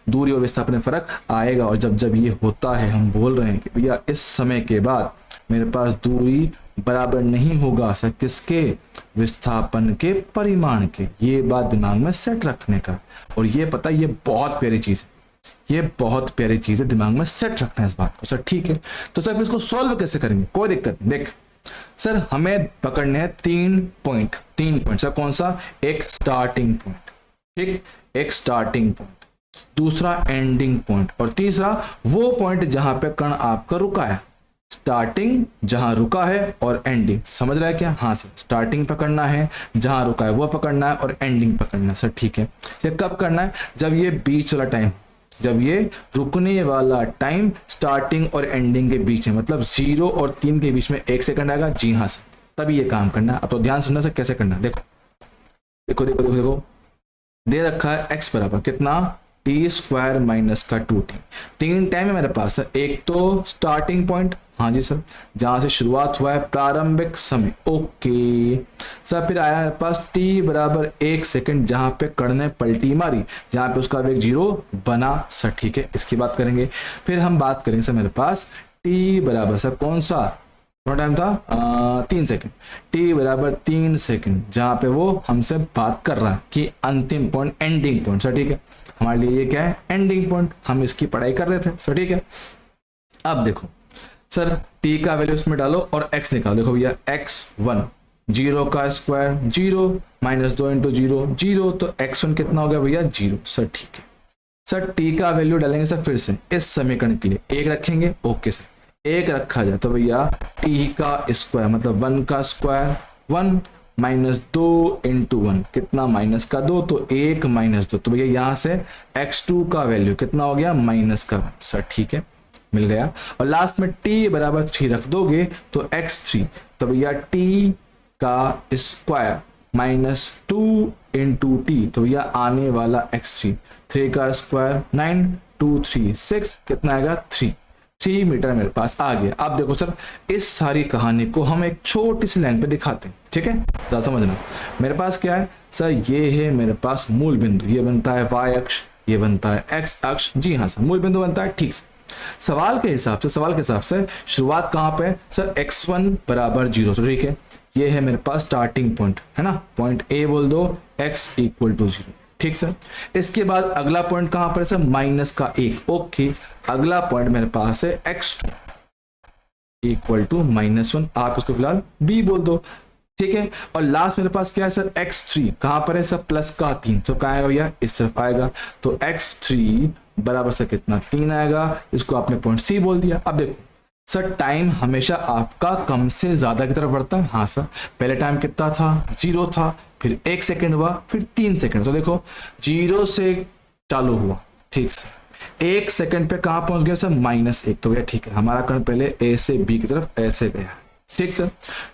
दूरी और विस्थापन में फर्क आएगा। और जब जब ये होता है, हम बोल रहे हैं कि भैया इस समय के बाद मेरे पास दूरी बराबर नहीं होगा सर किसके? विस्थापन के परिमाण के। ये बात दिमाग में सेट रखने का, और ये पता, ये बहुत प्यारी चीज है, ये बहुत प्यारी चीज है, दिमाग में सेट रखना है इस बात को सर। ठीक है, तो सर इसको सॉल्व कैसे करेंगे? कोई दिक्कत नहीं। देख सर, हमें पकड़ने हैं 3 पॉइंट सर। कौन सा? एक स्टार्टिंग पॉइंट, ठीक, एक स्टार्टिंग पॉइंट, दूसरा एंडिंग पॉइंट, और तीसरा वो पॉइंट जहां पे कण आपका रुका है। स्टार्टिंग जहां रुका है और एंडिंग, समझ रहा है क्या? हाँ सर, स्टार्टिंग पकड़ना है, जहां रुका है वो पकड़ना है, और एंडिंग पकड़ना है सर। ठीक है, ये कब करना है? जब ये बीच वाला टाइम, जब ये रुकने वाला टाइम स्टार्टिंग और एंडिंग के बीच है, मतलब 0 और 3 के बीच में 1 सेकंड आएगा। जी हाँ सर, तभी ये काम करना है। अब तो ध्यान सुनना सर कैसे करना है। देखो दे रखा है x बराबर कितना? टी स्क्वायर माइनस का 2t, 3 टाइम है मेरे पास है। एक तो स्टार्टिंग पॉइंट, हाँ जी सर, जहां से शुरुआत हुआ है प्रारंभिक समय, ओके सर। फिर आया मेरे पास t बराबर 1 सेकंड, जहां पे कण ने पलटी मारी, जहां पे उसका वेग 0 बना सर, ठीक है, इसकी बात करेंगे। फिर हम बात करेंगे सर मेरे पास t बराबर सर कौन सा टाइम था, 3 सेकंड, t बराबर 3 सेकंड, जहां पे वो हमसे बात कर रहा है कि अंतिम पॉइंट, एंडिंग पॉइंट सर, ठीक है, हमारे लिए ये क्या है, एंडिंग पॉइंट, हम इसकी पढ़ाई कर रहे थे सर, ठीक है। अब देखो सर t का वैल्यू इसमें डालो और x निकालो, देखो भैया x1 0 का स्क्वायर 0 माइनस 2 इंटू 0 0, तो x1 कितना हो गया भैया 0 सर, ठीक है सर। t का वैल्यू डालेंगे सर फिर से इस समीकरण के लिए, एक रखेंगे, ओके सर, एक रखा जाए तो भैया t का स्क्वायर मतलब 1 का स्क्वायर 1 माइनस 2 इंटू 1 कितना, माइनस का 2, तो 1 माइनस 2, तो भैया यहाँ से x2 का वैल्यू कितना हो गया, माइनस का सर, ठीक है, मिल गया। और लास्ट में t बराबर 3 रख दोगे तो x3, तो भैया t का स्क्वायर माइनस 2 इंटू टी, तो भैया आने वाला x3, 3 का स्क्वायर 9 2 3 6 कितना आएगा 3 मीटर मेरे पास आ गया। अब देखो सर इस सारी कहानी को हम एक छोटी सी लाइन पे दिखाते हैं, ठीक है, ज़्यादा समझना। मेरे पास क्या है सर, ये है मेरे पास मूल बिंदु, ये बनता है y अक्ष, ये बनता है x अक्ष, जी हाँ सर, मूल बिंदु बनता है, ठीक से। सवाल के हिसाब से शुरुआत कहाँ पे है सर, x1 बराबर 0, तो ठीक है, ये है मेरे पास स्टार्टिंग पॉइंट, है ना, पॉइंट A बोल दो, x इक्वल टू 0, ठीक सर। इसके बाद अगला पॉइंट कहां पर है सर, माइनस का 1, ओके। अगला पॉइंट मेरे पास है x2 इक्वल टू -1, आप इसको फिलहाल b बोल दो, ठीक है। और लास्ट मेरे पास क्या है सर, x3 कहां पर है सर, प्लस का 3, तो कहां आएगा भैया, इस तरफ आएगा, तो x3 बराबर से कितना 3 आएगा, इसको आपने पॉइंट c बोल दिया। अब देखो सर टाइम हमेशा आपका कम से ज्यादा की तरफ बढ़ता है, हाँ सर, पहले टाइम कितना था 0 था, फिर 1 सेकंड हुआ, फिर 3 सेकंड, तो देखो 0 से चालू हुआ, ठीक सर, 1 सेकंड पे कहां पहुंच गया सर, -1, तो भैया ठीक है, हमारा कण पहले A से B की तरफ ऐसे गया, ठीक सर।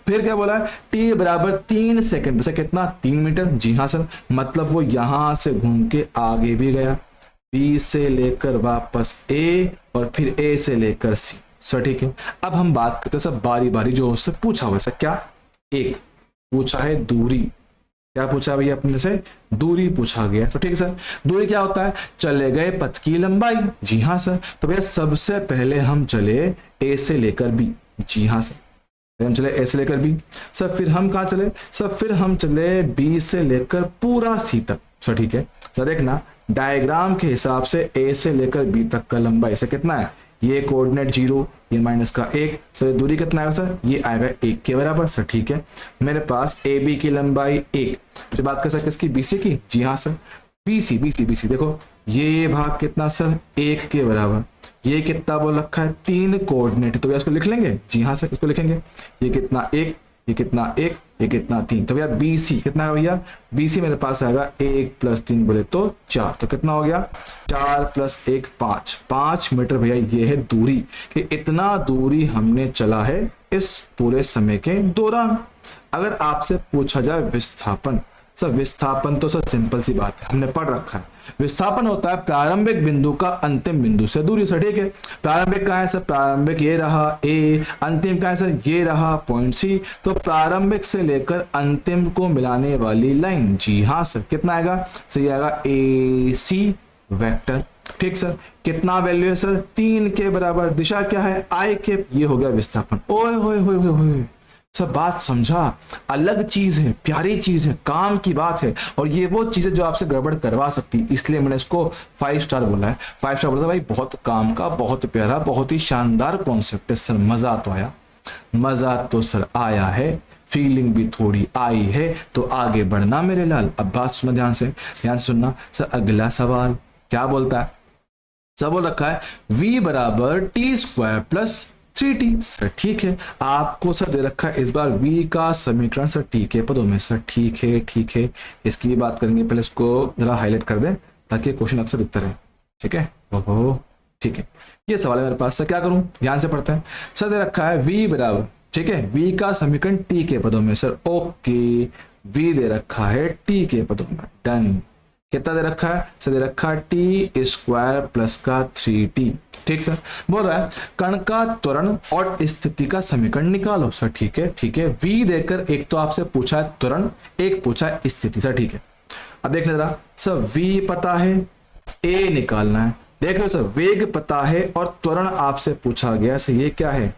फिर क्या बोला है, t बराबर 3 सेकंड पे कितना 3 मीटर, जी हाँ सर, मतलब वो यहां से घूम के आगे भी गया, B से लेकर वापस A और फिर A से लेकर C सर, ठीक है। अब हम बात करते हैं सर बारी बारी जो उससे पूछा हुआ सर, क्या एक पूछा है दूरी, क्या पूछा भैया अपने से, दूरी पूछा गया, तो ठीक है सर। दूरी क्या होता है, चले गए पथ की लंबाई, जी हाँ सर, तो भैया सबसे पहले हम चले A से लेकर B, जी हाँ सर, हम चले A से लेकर B सर, फिर हम कहाँ चले सर, फिर हम चले B से लेकर पूरा C तक सर, ठीक है सर। देखना डायग्राम के हिसाब से A से लेकर B तक का लंबाई से कितना है, ये कोऑर्डिनेट 0, ये माइनस का 1, तो ये दूरी कितना आएगा सर, ये आएगा 1 के बराबर सर, ठीक है। मेरे पास ए बी की लंबाई 1, फिर बात कर सकते किसकी, BC की, जी हाँ सर, BC देखो ये भाग कितना सर 1 के बराबर, ये कितना बोल रखा है 3 कोऑर्डिनेट, तो भैया इसको लिख लेंगे, जी हाँ सर, इसको लिखेंगे, ये कितना 1, ये कितना 1, ये कितना 3, तो भैया BC कितना है भैया, BC मेरे पास आएगा 1 + 3 बोले तो 4, तो कितना हो गया 4 + 1 5 मीटर भैया, ये है दूरी, कि इतना दूरी हमने चला है इस पूरे समय के दौरान। अगर आपसे पूछा जाए विस्थापन, सर विस्थापन तो सर सिंपल सी बात है, हमने पढ़ रखा है, विस्थापन होता है प्रारंभिक बिंदु का अंतिम बिंदु से दूरी सर, ठीक है। प्रारंभिक कहाँ है सर, प्रारंभिक ये रहा A, अंतिम कहाँ है सर, ये रहा पॉइंट C, तो प्रारंभिक से लेकर अंतिम को मिलाने वाली लाइन, जी हाँ सर, कितना आएगा सर, ये आएगा AC वेक्टर, ठीक सर। कितना वैल्यू है सर, 3 के बराबर, दिशा क्या है I के, ये हो गया विस्थापन। ओए होए होए होए होए, सब बात समझा, अलग चीज है, प्यारी चीज है, काम की बात है, और ये वो चीजें जो आपसे गड़बड़ करवा सकती, इसलिए मैंने इसको 5 स्टार बोला है। 5 स्टार बोला था भाई, बहुत काम का, बहुत प्यारा, बहुत ही शानदार कॉन्सेप्ट है सर, मजा तो आया, मजा तो सर आया है, फीलिंग भी थोड़ी आई है, तो आगे बढ़ना मेरे लाल। अब बात सुनना ध्यान से सुनना सर। अगला सवाल क्या बोलता है, सब बोल रखा है v बराबर t² + 3t सर, ठीक है। आपको सर दे रखा है इस बार v का समीकरण सर t के पदों में सर, ठीक है, इसकी भी बात करेंगे, पहले इसको जरा हाईलाइट कर दें ताकि क्वेश्चन अक्सर दिखता रहे, ठीक है। ओहो ठीक है, ये सवाल है मेरे पास सर, क्या करूं, ध्यान से पढ़ते हैं सर। दे रखा है v बराबर, ठीक है, v का समीकरण t के पदों में सर, ओके, v दे रखा है t के पदों में, डन। कितना दे रखा है सर? दे रखा है टी स्क्वायर प्लस का 3t। ठीक सर, बोल रहा है कण का त्वरण और स्थिति का समीकरण निकालो। सर ठीक है, ठीक है। v देकर एक तो आपसे पूछा है त्वरण, एक पूछा है स्थिति। सर ठीक है, अब देखने जरा सर, v पता है, a निकालना है। देख लो सर, वेग पता है और त्वरण आपसे पूछा गया। सर ये क्या है?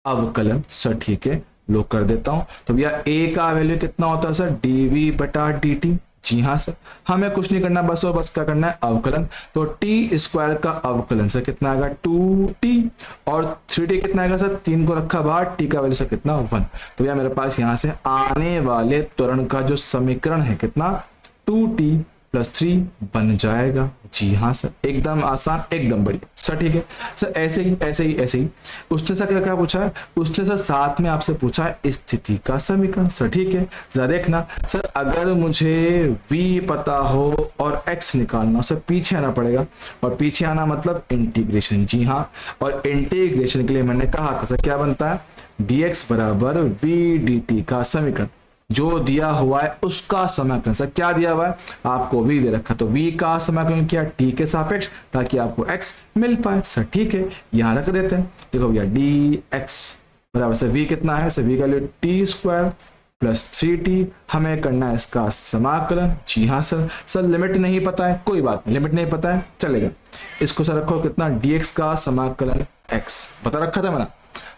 अवकलन। सर ठीक है, लो कर देता हूं। तो भैया a का वैल्यू कितना होता है सर? dv बटा dt। जी हाँ सर, हमें कुछ नहीं करना, बस और बस क्या करना है? अवकलन। तो टी स्क्वायर का अवकलन सर कितना आएगा? 2t। और 3t कितना आएगा सर? 3 को रखा बाहर, टी का वैल्यू सर कितना? 1। तो भैया मेरे पास यहां से आने वाले त्वरण का जो समीकरण है कितना? 2t प्लस 3 बन जाएगा। जी हाँ सर, एकदम आसान, एकदम बढ़िया। सर ठीक है सर, ऐसे ही ऐसे ही ऐसे ही उसने सर क्या क्या पूछा है? उसने सर साथ में आपसे पूछा है स्थिति का समीकरण। सर ठीक है, जरा देखना सर, अगर मुझे v पता हो और x निकालना हो सर, पीछे आना पड़ेगा। और पीछे आना मतलब इंटीग्रेशन। जी हाँ, और इंटीग्रेशन के लिए मैंने कहा था सर क्या बनता है? dx बराबर v dt का समीकरण, जो दिया हुआ है उसका समाकलन। सर क्या दिया हुआ है? आपको v दे रखा, तो v का समाकलन किया t के सापेक्ष, ताकि आपको x मिल पाए। सर ठीक है, यहां रख देते हैं। देखो भैया dx बराबर सर v कितना है? सर v का value T square plus 3t, हमें करना है इसका समाकलन। जी हाँ सर, सर लिमिट नहीं पता है, कोई बात नहीं, लिमिट नहीं पता है चलेगा। इसको सर रखो कितना? dx का समाकलन x बता रखा था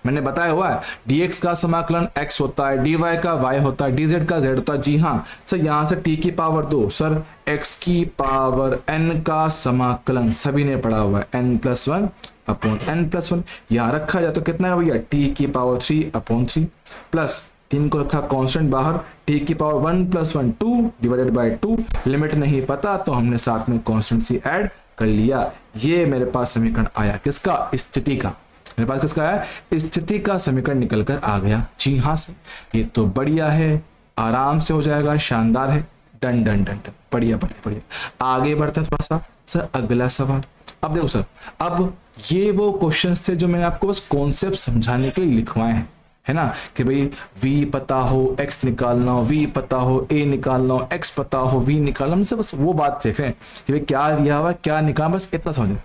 मैंने बताया हुआ है। dx का समाकलन x होता है, dy का y होता है, dz का z होता है। जी हाँ सर, यहां से t की पावर 2 सर, x की पावर n का समाकलन सभी ने पढ़ा हुआ है, n+1 अपॉन n+1। यहां रखा जाए तो कितना है भैया? t की पावर 3 अपॉन 3 प्लस 3 को रखा कांस्टेंट बाहर, t की पावर 1+1 2 डिवाइडेड बाय 2। लिमिट नहीं पता तो हमने साथ में कांस्टेंट सी ऐड कर लिया। ये मेरे पास समीकरण आया किसका? स्थिति का। मेरे पास किसका है? स्थिति का समीकरण निकल कर आ गया। जी हाँ सर, ये तो बढ़िया है, आराम से हो जाएगा, शानदार है। डन डन डन डन, बढ़िया बढ़िया बढ़िया। आगे बढ़ते हैं थोड़ा सा सर, अगला सवाल। अब देखो सर, अब ये वो क्वेश्चंस थे जो मैंने आपको बस कॉन्सेप्ट समझाने के लिए लिखवाए हैं, है ना, कि भाई v पता हो, x निकालना हो, v पता हो, a निकालना हो, x पता हो, v निकालना। हमसे बस वो बात देख रहे हैं कि भाई क्या दिया हुआ, क्या निकालना, बस इतना समझ,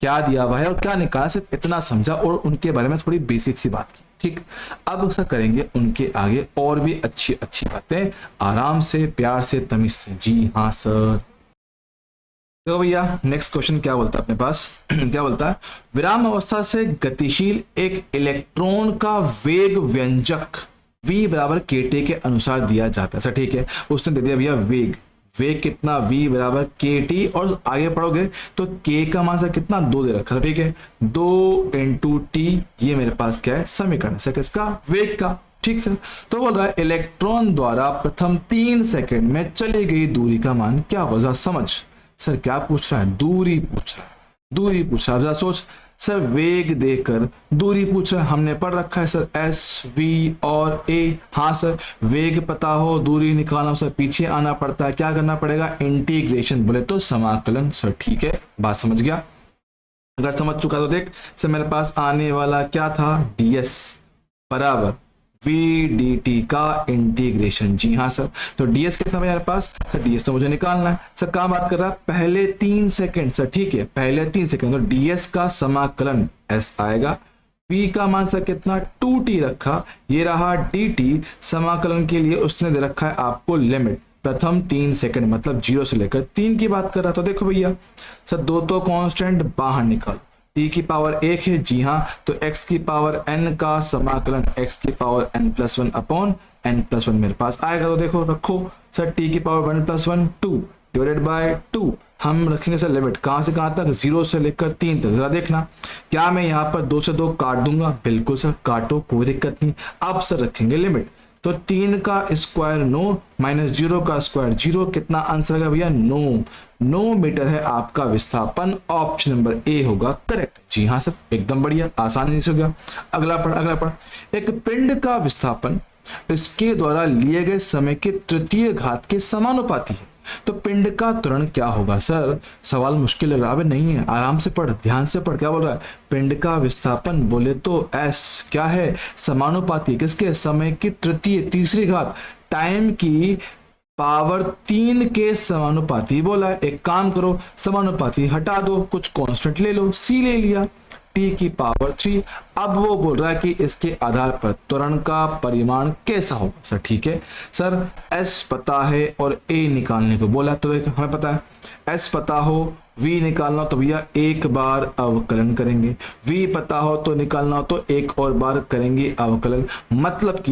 क्या दिया हुआ है और क्या निकाला, सिर्फ इतना समझा और उनके बारे में थोड़ी बेसिक सी बात की। ठीक, अब ऐसा करेंगे उनके आगे और भी अच्छी अच्छी बातें, आराम से, प्यार से, तमीज से। जी हाँ सर। तो भैया नेक्स्ट क्वेश्चन क्या बोलता है अपने पास? क्या बोलता है? विराम अवस्था से गतिशील एक इलेक्ट्रॉन का वेग व्यंजक v बराबर kt के अनुसार दिया जाता है। सर ठीक है, उसने दे दिया भैया वेग, वेग कितना? v बराबर kt, और आगे पढ़ोगे तो k का मान सर कितना? 2 दे रखा था। ठीक है, 2 इंटू टी, ये मेरे पास क्या है? समीकरण सर किसका? वेग का। ठीक सर, तो बोल रहा है इलेक्ट्रॉन द्वारा प्रथम 3 सेकंड में चली गई दूरी का मान क्या होगा? समझ सर, क्या पूछ रहा है? दूरी पूछ रहा है, दूरी पूछ रहा है। जरा सोच सर, वेग देकर दूरी पूछ रहा है, हमने पढ़ रखा है सर एस, वी और ए। हाँ सर, वेग पता हो, दूरी निकालना हो सर, पीछे आना पड़ता है, क्या करना पड़ेगा? इंटीग्रेशन, बोले तो समाकलन। सर ठीक है, बात समझ गया। अगर समझ चुका तो देख सर, मेरे पास आने वाला क्या था? ds बराबर v dt का इंटीग्रेशन। जी हाँ सर, तो ds कितना है मेरे पास? सर ds तो मुझे निकालना है। सर कहाँ बात कर रहा है? पहले 3 सेकंड। सर ठीक है, पहले 3 सेकंड, तो ds का समाकलन s आएगा। v का मान सर कितना? 2t रखा, ये रहा dt। समाकलन के लिए उसने दे रखा है आपको लिमिट, प्रथम 3 सेकंड मतलब 0 से लेकर 3 की बात कर रहा। तो देखो भैया सर, 2 तो कांस्टेंट बाहर निकाल, t की पावर 1 है। जी हाँ, तो x की पावर n का समाकलन x की पावर n+1 अपॉन n+1 मेरे पास आएगा। तो देखो रखो सर, t की पावर 1+1 2 डिवाइडेड बाय 2। हम रखेंगे सर लिमिट कहां से कहां तक? 0 से लेकर 3 तक। जरा देखना, क्या मैं यहाँ पर 2 से 2 काट दूंगा? बिल्कुल सर, काटो, कोई दिक्कत नहीं। अब सर रखेंगे लिमिट, तो 3 का स्क्वायर 9 माइनस 0 का स्क्वायर 0, कितना आंसर है भैया? 9 मीटर है आपका विस्थापन। ऑप्शन नंबर ए होगा करेक्ट। जी हाँ सर, एकदम बढ़िया, आसानी से हो गया। अगला पढ़। एक पिंड का विस्थापन इसके द्वारा लिए गए समय के तृतीय घात के समानुपाती है, तो पिंड का त्वरण क्या होगा? सर सवाल मुश्किल लग रहा है? नहीं है, आराम से पढ़, ध्यान से पढ़। क्या बोल रहा है? पिंड का विस्थापन बोले तो s क्या है? समानुपाती किसके? समय की तृतीय, तीसरी घात, टाइम की पावर 3 के समानुपाती बोला है। एक काम करो, समानुपाती हटा दो, कुछ कांस्टेंट ले लो, c ले लिया, t की पावर 3। अब वो बोल रहा है कि इसके आधार पर त्वरण का परिमाण कैसा होगा। सर ठीक है सर, s पता है और a निकालने को बोला, तो हमें पता है s पता हो, v निकालना तो भैया एक बार अवकलन करेंगे, v पता हो तो निकालना हो तो एक और बार करेंगे अवकलन। मतलब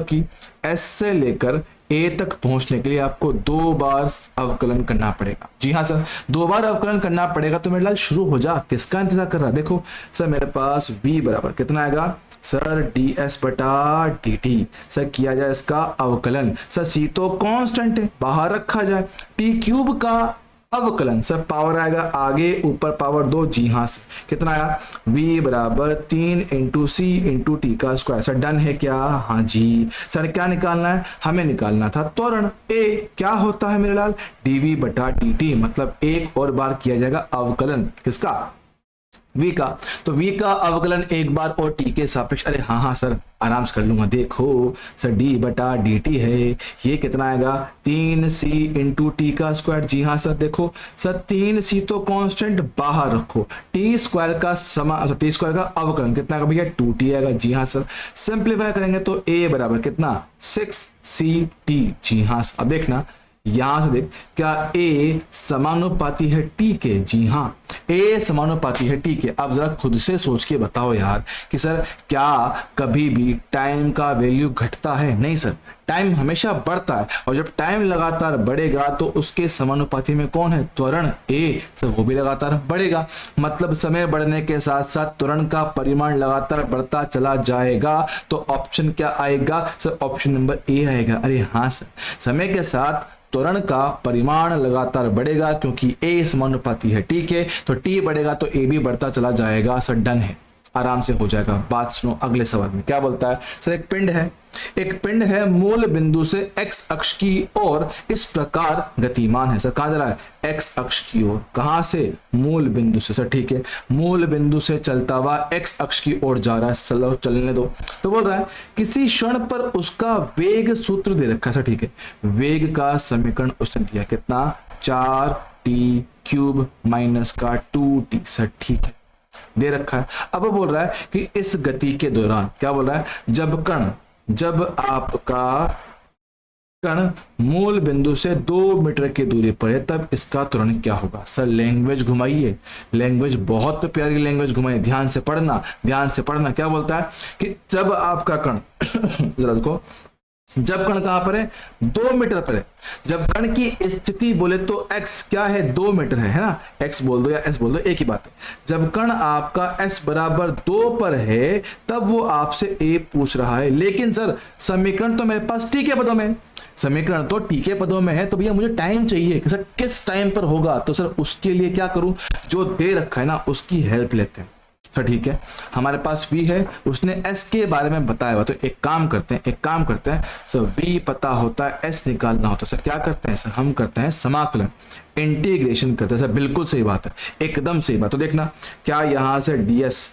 कि s से लेकर a तक पहुंचने के लिए आपको 2 बार अवकलन करना पड़ेगा। जी हाँ सर, 2 बार अवकलन करना पड़ेगा। तो मेरे लाल शुरू हो जा, किसका इंतजार कर रहा है। देखो सर मेरे पास v बराबर कितना आएगा सर, ds बटा dt। सर किया जाए इसका अवकलन, सर c तो कांस्टेंट है, बाहर रखा जाए, t क्यूब का अवकलन, सर पावर आएगा आगे ऊपर पावर 2। जी हाँ सर, कितना आया v बराबर 3 इंटू सी इंटू टी का स्क्वायर। सर डन है क्या। हाँ जी सर, क्या निकालना है, हमें निकालना था त्वरण a। क्या होता है मेरे लाल, dv बटा dt, मतलब एक और बार किया जाएगा अवकलन किसका, v का। तो v का अवकलन एक बार और t के सापेक्ष। अरे हाँ सर आराम से कर लूंगा। देखो सर d बटा dt है, ये कितना आएगा 3c इंटू टी का स्क्वायर। जी हाँ सर, देखो सर 3c तो कांस्टेंट बाहर रखो, टी स्क्वायर का टी स्क्वायर का अवकलन कितना आएगा भैया 2t आएगा। जी हाँ सर, सिंप्लीफाई करेंगे तो a बराबर कितना 6ct। जी हाँ अब देखना यहां से देख, क्या a समानुपाती है t के। जी हाँ a समानुपाती है t के। अब जरा खुद से सोच के बताओ यार कि सर क्या कभी भी टाइम का वैल्यू घटता है, नहीं सर, टाइम हमेशा बढ़ता है। और जब टाइम लगातार बढ़ेगा तो उसके समानुपाती में कौन है, त्वरण a, सर वो भी लगातार बढ़ेगा। मतलब समय बढ़ने के साथ साथ त्वरण का परिमाण लगातार बढ़ता चला जाएगा। तो ऑप्शन क्या आएगा सर, ऑप्शन नंबर ए आएगा। अरे हाँ सर, समय के साथ त्वरण का परिमाण लगातार बढ़ेगा क्योंकि a समानुपाती है t के, तो t बढ़ेगा तो a भी बढ़ता चला जाएगा। सर डन है, आराम से हो जाएगा। बात सुनो, अगले सवाल में क्या बोलता है सर, एक पिंड है मूल बिंदु से x अक्ष की ओर इस प्रकार गतिमान है। सर कहां जा रहा है, x अक्ष की ओर। कहां से, मूल बिंदु से। सर ठीक है, मूल बिंदु से चलता हुआ x अक्ष की ओर जा रहा है। चलो चलने दो। तो बोल रहा है किसी क्षण पर उसका वेग सूत्र दे रखा है। सर ठीक है, वेग का समीकरण उसने दिया कितना, 4t क्यूब माइनस का 2t। सर ठीक है, दे रखा है। अब वो बोल रहा है कि इस गति के दौरान, क्या बोल रहा है, जब आपका कण मूल बिंदु से 2 मीटर की दूरी पर है तब इसका त्वरण क्या होगा। सर लैंग्वेज घुमाइए, लैंग्वेज बहुत प्यारी लैंग्वेज घुमाइए, ध्यान से पढ़ना। क्या बोलता है कि जब आपका कण जरा देखो, जब कण कहां पर है, 2 मीटर पर है। जब कण की स्थिति बोले तो x क्या है, 2 मीटर है ना, x बोल दो या s बोल दो, एक ही बात है। जब कण आपका s बराबर 2 पर है तब वो आपसे a पूछ रहा है। लेकिन सर समीकरण तो मेरे पास t के पदों में, समीकरण तो t के पदों में है, तो भैया मुझे टाइम चाहिए कि सर किस टाइम पर होगा। तो सर उसके लिए क्या करूं, जो दे रखा है ना उसकी हेल्प लेते हैं। सर ठीक है, हमारे पास v है, उसने s के बारे में बताया हुआ, तो एक काम करते हैं सर v पता होता है, s निकालना होता है। सर क्या करते हैं सर, हम करते हैं समाकलन, इंटीग्रेशन करते हैं। सर बिल्कुल सही बात है, एकदम सही बात। तो देखना क्या यहां से ds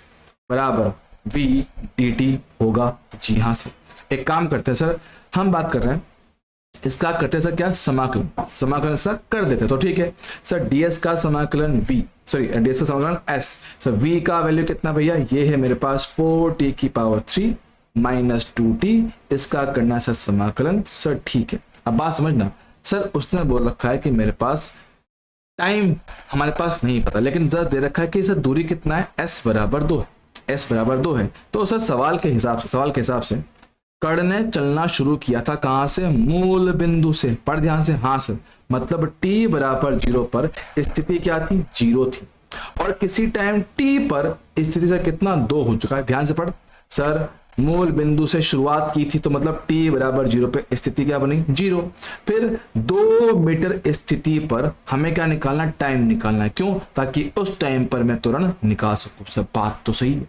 बराबर v dt होगा। जी हाँ सर, एक काम करते हैं सर, हम बात कर रहे हैं इसका, करते हैं सर क्या, समाकलन सर कर देते हैं। तो ठीक है सर, ds का समाकलन ds का समाकलन s। सर v का वैल्यू कितना भैया, ये है मेरे पास 4t की पावर 3 माइनस 2t, इसका करना सर समाकलन। सर ठीक है, अब बात समझना सर, उसने बोल रखा है कि मेरे पास टाइम हमारे पास नहीं पता, लेकिन जरा दे रखा है कि सर दूरी कितना है, s बराबर 2 है। तो सर सवाल के हिसाब से कण ने चलना शुरू किया था कहां से, मूल बिंदु से। पढ़ ध्यान से। हाँ सर, मतलब t बराबर 0 पर स्थिति क्या थी, 0 थी, और किसी टाइम t पर स्थिति से कितना 2 हो चुका है। ध्यान से पढ़ सर, मूल बिंदु से शुरुआत की थी तो मतलब t बराबर 0 पे स्थिति क्या बनी, 0। फिर 2 मीटर स्थिति पर हमें क्या निकालना, टाइम निकालना है। क्यों, ताकि उस टाइम पर मैं त्वरण निकाल सकूं। सब बात तो सही है,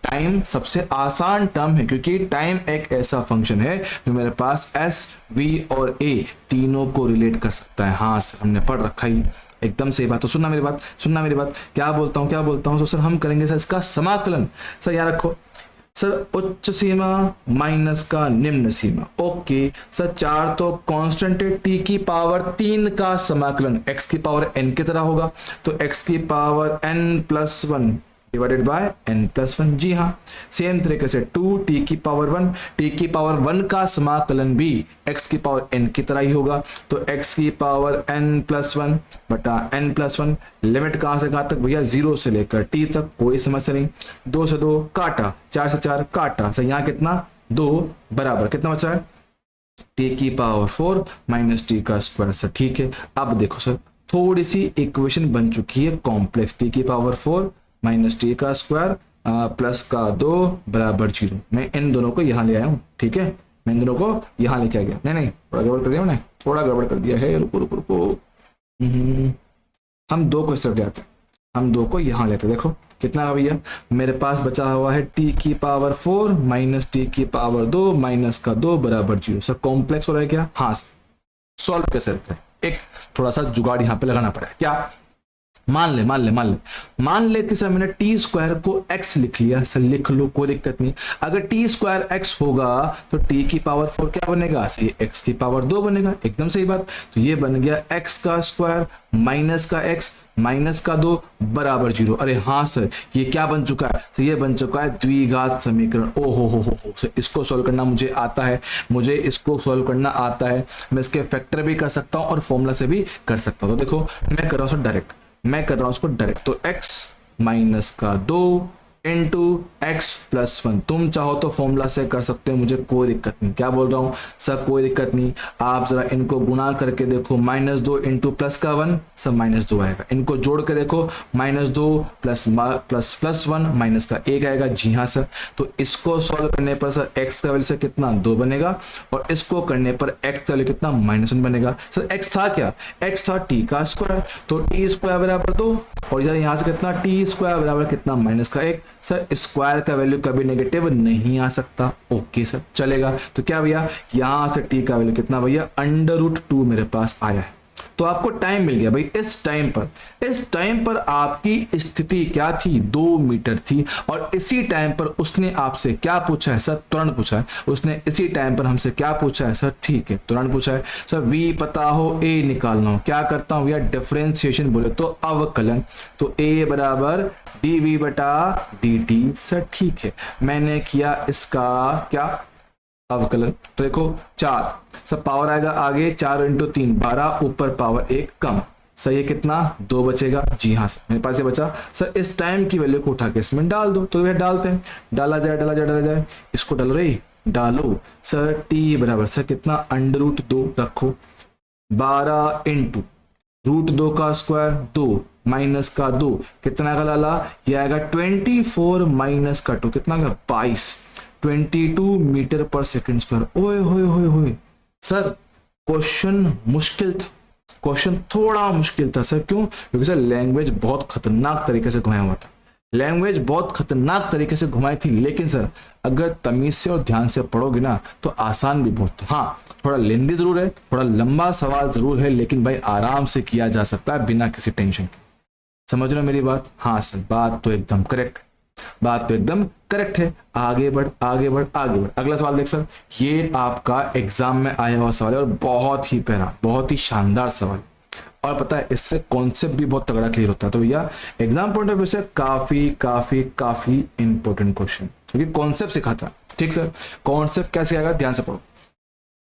टाइम सबसे आसान टर्म है क्योंकि टाइम एक ऐसा फंक्शन है जो मेरे पास s, v और a तीनों को रिलेट कर सकता है। हाँ सर, हमने पढ़ रखा ही, एकदम सही बात। तो सुनना मेरी बात, क्या बोलता हूँ। तो सर हम करेंगे सर इसका समाकलन। सर याद रखो, सर उच्च सीमा माइनस का निम्न सीमा। ओके सर, 4 तो कांस्टेंट है, टी की पावर 3 का समाकलन x की पावर n की तरह होगा, तो x की power n+1 divided by n+1। जी हाँ, सेम तरीके से 2 टी की पावर 1, टी की पावर 1 का समाकलन भी x की पावर n की तरह ही होगा, तो x की पावर n+1 बटा n+1। लिमिट कहां से कहां तक भैया, 0 से लेकर t तक, कोई समस्या नहीं। 2 से 2 काटा, 4 से 4 काटा, सर यहाँ कितना 2 बराबर कितना बचा है, t की पावर 4 माइनस टी का स्क्वायर। सर ठीक है, अब देखो सर थोड़ी सी इक्वेशन बन चुकी है कॉम्प्लेक्स, टी की पावर 4 माइनस टी का स्क्वायर प्लस का 2 बराबर 0। मैं इन दोनों को यहाँ ले आया हूँ, ठीक है, मैं इन दोनों को यहाँ लेके आ गया। नहीं थोड़ा गड़बड़ कर दिया मैंने, थोड़ा गड़बड़ कर दिया है, रुको रुको रुको। हम 2 को इस तरफ ले आते हैं, हम 2 को यहाँ लेते हैं। देखो कितना है भैया, मेरे पास बचा हुआ है टी की पावर 4 माइनस टी की पावर 2 माइनस का 2 बराबर 0। सर कॉम्प्लेक्स हो रहा है क्या, हाँ सॉल्व कैसे करते हैं, एक थोड़ा सा जुगाड़ यहाँ पे लगाना पड़ा है। क्या, मान ले कि सर मैंने टी स्क्वायर को x लिख लिया, सर लिख लो कोई दिक्कत नहीं। अगर टी स्क्वायर x होगा तो t की पावर 4 क्या बनेगा, सही x की पावर 2 बनेगा, एकदम सही बात। तो ये बन गया x का स्क्वायर माइनस का x माइनस का 2 बराबर 0। अरे हाँ सर, ये क्या बन चुका है, तो ये बन चुका है द्विघात समीकरण। ओ हो सर, इसको सॉल्व करना मुझे आता है, मुझे इसको सॉल्व करना आता है। मैं इसके फैक्टर भी कर सकता हूँ और फॉर्मूला से भी कर सकता हूँ। तो देखो मैं कर रहा हूँ सर डायरेक्ट, मैं कर रहा हूं उसको डायरेक्ट, तो x माइनस का 2 इंटू एक्स प्लस 1। तुम चाहो तो फॉर्मूला से कर सकते हो, मुझे कोई दिक्कत नहीं। क्या बोल रहा हूं सर, कोई दिक्कत नहीं। आप जरा इनको गुणा करके देखो, -2 इंटू प्लस का 1 सब -2 आएगा। इनको जोड़ के देखो, -2 प्लस 1 माइनस का 1 आएगा। जी हाँ सर, तो इसको सॉल्व करने पर सर x का वैल्यू से कितना 2 बनेगा और इसको करने पर x का वैल्यू कितना -1 बनेगा। सर x था क्या, x था t का स्क्वायर, तो t स्क्वायर बराबर 2 और यहाँ से कितना t स्क्वायर बराबर कितना -1। सर स्क्वायर का वैल्यू कभी नेगेटिव नहीं आ सकता। ओके सर चलेगा। तो क्या भैया, यहां से t का वैल्यू कितना भैया √2 मेरे पास आया है। तो आपको टाइम मिल गया भाई। इस टाइम पर आपकी स्थिति क्या थी, 2 मीटर थी और इसी टाइम पर उसने आपसे क्या पूछा है सर, तुरंत पूछा है उसने। इसी टाइम पर हमसे क्या पूछा है सर, ठीक है तुरंत पूछा है सर। v पता हो, a निकालना हो, क्या करता हूं भैया, डिफरेंशिएशन बोले तो अवकलन। तो a बराबर dv बटा dt। सर ठीक है, मैंने किया इसका क्या अवकलन। तो देखो 4 सब पावर आएगा आगे, 4 × 3 12, ऊपर पावर 1 कम। सर ये कितना 2 बचेगा। जी हाँ सर, मेरे पास ये बचा। सर इस टाइम की वैल्यू को उठा के इसमें डाल दो। तो ये डालते हैं, डाला जाए, इसको डालो रे, डालो। सर t बराबर सर कितना √2 रखो, 12 × √2 का स्क्वायर 2 माइनस का 2 कितना का लाला, ये आएगा 24 माइनस का 2 कितना का 22 मीटर पर सेकंड स्क्वायर। ओए होए सर क्वेश्चन मुश्किल था, क्वेश्चन थोड़ा मुश्किल था सर। क्यों, क्योंकि सर लैंग्वेज बहुत खतरनाक तरीके से घुमाया हुआ था, लैंग्वेज बहुत खतरनाक तरीके से घुमाई थी। लेकिन सर अगर तमीज से और ध्यान से पढ़ोगे ना तो आसान भी बहुत था। हाँ थोड़ा लेंदी जरूर है, थोड़ा लंबा सवाल जरूर है, लेकिन भाई आराम से किया जा सकता है बिना किसी टेंशन के। समझ रहे हो मेरी बात? हाँ सर, बात तो एकदम करेक्ट है। आगे बढ़। अगला सवाल देख सर, ये आपका एग्जाम में आया हुआ सवाल है और बहुत ही प्यारा, बहुत ही शानदार सवाल। और पता है इससे कॉन्सेप्ट भी बहुत तगड़ा क्लियर होता है। तो भैया एग्जाम पॉइंट ऑफ व्यू से काफी इंपॉर्टेंट क्वेश्चन, क्योंकि कॉन्सेप्ट सिखाता है। ठीक सर, कॉन्सेप्ट कैसे आएगा, ध्यान से पढ़ो।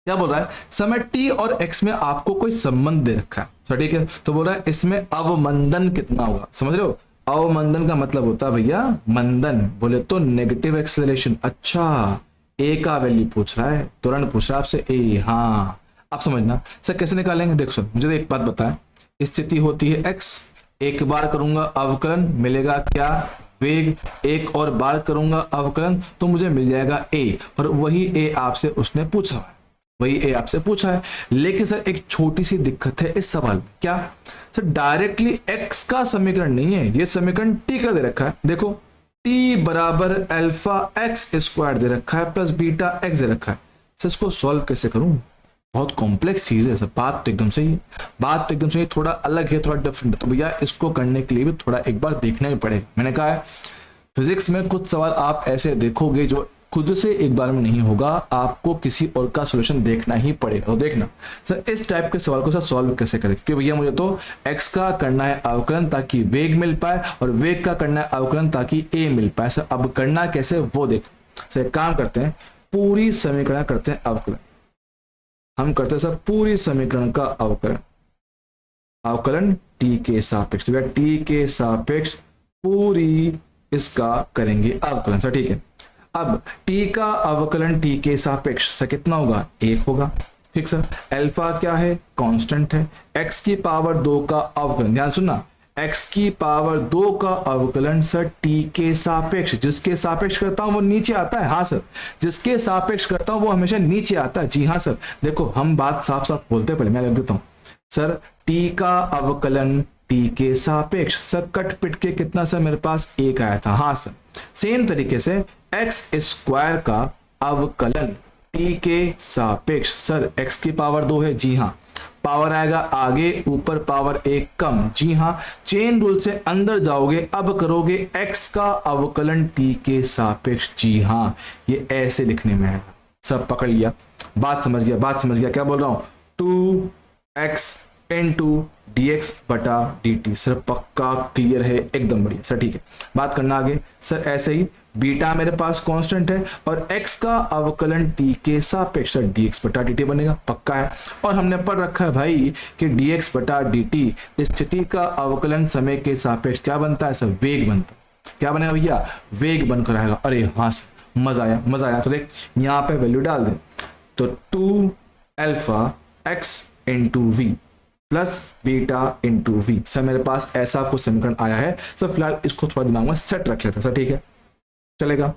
क्या बोल रहा है, समय t और x में आपको कोई संबंध दे रखा है सर, ठीक है। तो बोल रहा है इसमें अवमंदन कितना होगा, समझ रहे हो। अवमंदन का मतलब होता है भैया मंदन, बोले तो नेगेटिव एक्सेलरेशन। अच्छा a का वैल्यू पूछ रहा है, तुरंत पूछ रहा है आपसे a। हाँ आप समझना सर कैसे निकालेंगे। देखो सर मुझे तो एक बात बताएं, स्थिति होती है x, एक बार करूंगा अवकलन मिलेगा क्या, वेग। एक और बार करूंगा अवकलन तो मुझे मिल जाएगा a, और वही a आपसे उसने पूछा है, लेकिन सर एक छोटी सी दिक्कत है इस सवाल में। क्या सर, डायरेक्टली x का समीकरण नहीं है, ये समीकरण t का दे रखा है। देखो t बराबर α(x²) दे रखा है प्लस β(x) दे रखा है। सर इसको सॉल्व कैसे करूं, बहुत कॉम्प्लेक्स चीज है सर। बात तो एकदम सही है, थोड़ा अलग है, थोड़ा डिफरेंट है। तो भैया इसको करने के लिए भी थोड़ा एक बार देखना ही पड़ेगा। मैंने कहा है फिजिक्स में कुछ सवाल आप ऐसे देखोगे जो खुद से एक बार में नहीं होगा, आपको किसी और का सॉल्यूशन देखना ही पड़ेगा। तो देखना सर इस टाइप के सवाल को सर सॉल्व कैसे करें, कि भैया मुझे तो x का करना है अवकलन ताकि वेग मिल पाए और वेग का करना है अवकलन ताकि a मिल पाए। सर अब करना कैसे वो देखो। सर एक काम करते हैं, पूरी समीकरण करते हैं अवकलन। हम करते हैं सर पूरी समीकरण का अवकलन, अवकलन t के सापेक्ष, तो t के सापेक्ष पूरी इसका करेंगे अवकलन। सर ठीक है, अब t का अवकलन t के सापेक्ष सर कितना होगा, 1 होगा। ठीक सर, अल्फा क्या है, कांस्टेंट है। x की पावर 2 का अवकलन, ध्यान सुनना, x की पावर 2 का अवकलन सर t के सापेक्ष, जिसके सापेक्ष करता हूं वो नीचे आता है। हाँ सर, जिसके सापेक्ष करता हूं वो हमेशा नीचे आता है। जी हाँ सर, देखो हम बात साफ साफ बोलते हैं, पहले मैं लिख देता हूं सर t का अवकलन t के सापेक्ष। सर कट पिट के कितना सर मेरे पास 1 आया था। हाँ सर, सेम तरीके से x स्क्वायर का अवकलन t के सापेक्ष, सर x की पावर 2 है। जी हाँ, पावर आएगा आगे, ऊपर पावर 1 कम। जी हाँ, चेन रूल से अंदर जाओगे, अब करोगे x का अवकलन t के सापेक्ष। जी हाँ, ये ऐसे लिखने में आएगा। सब पकड़ लिया, बात समझ गया, बात समझ गया क्या बोल रहा हूं, 2x इंटू dx बटा dt। सर पक्का क्लियर है, एकदम बढ़िया। सर ठीक है, बात करना आगे। सर ऐसे ही बीटा मेरे पास कांस्टेंट है और x का अवकलन t के सापेक्ष सर dx बटा dt बनेगा, पक्का है। और हमने पढ़ रखा है भाई कि dx बटा dt स्थिति का अवकलन समय के सापेक्ष क्या बनता है सर, वेग बनता है। क्या बनेगा भैया, वेग बनकर आएगा। अरे हाँ सर, मजा आया, मजा आया। तो देख यहाँ पे वैल्यू डाल दे, तो 2 alpha x into V plus beta into V. Sir मेरे पास ऐसा कुछ समीकरण आया है। सर फिलहाल इसको थोड़ा दिमाग में सेट रख लेते हैं। सर ठीक है, चलेगा।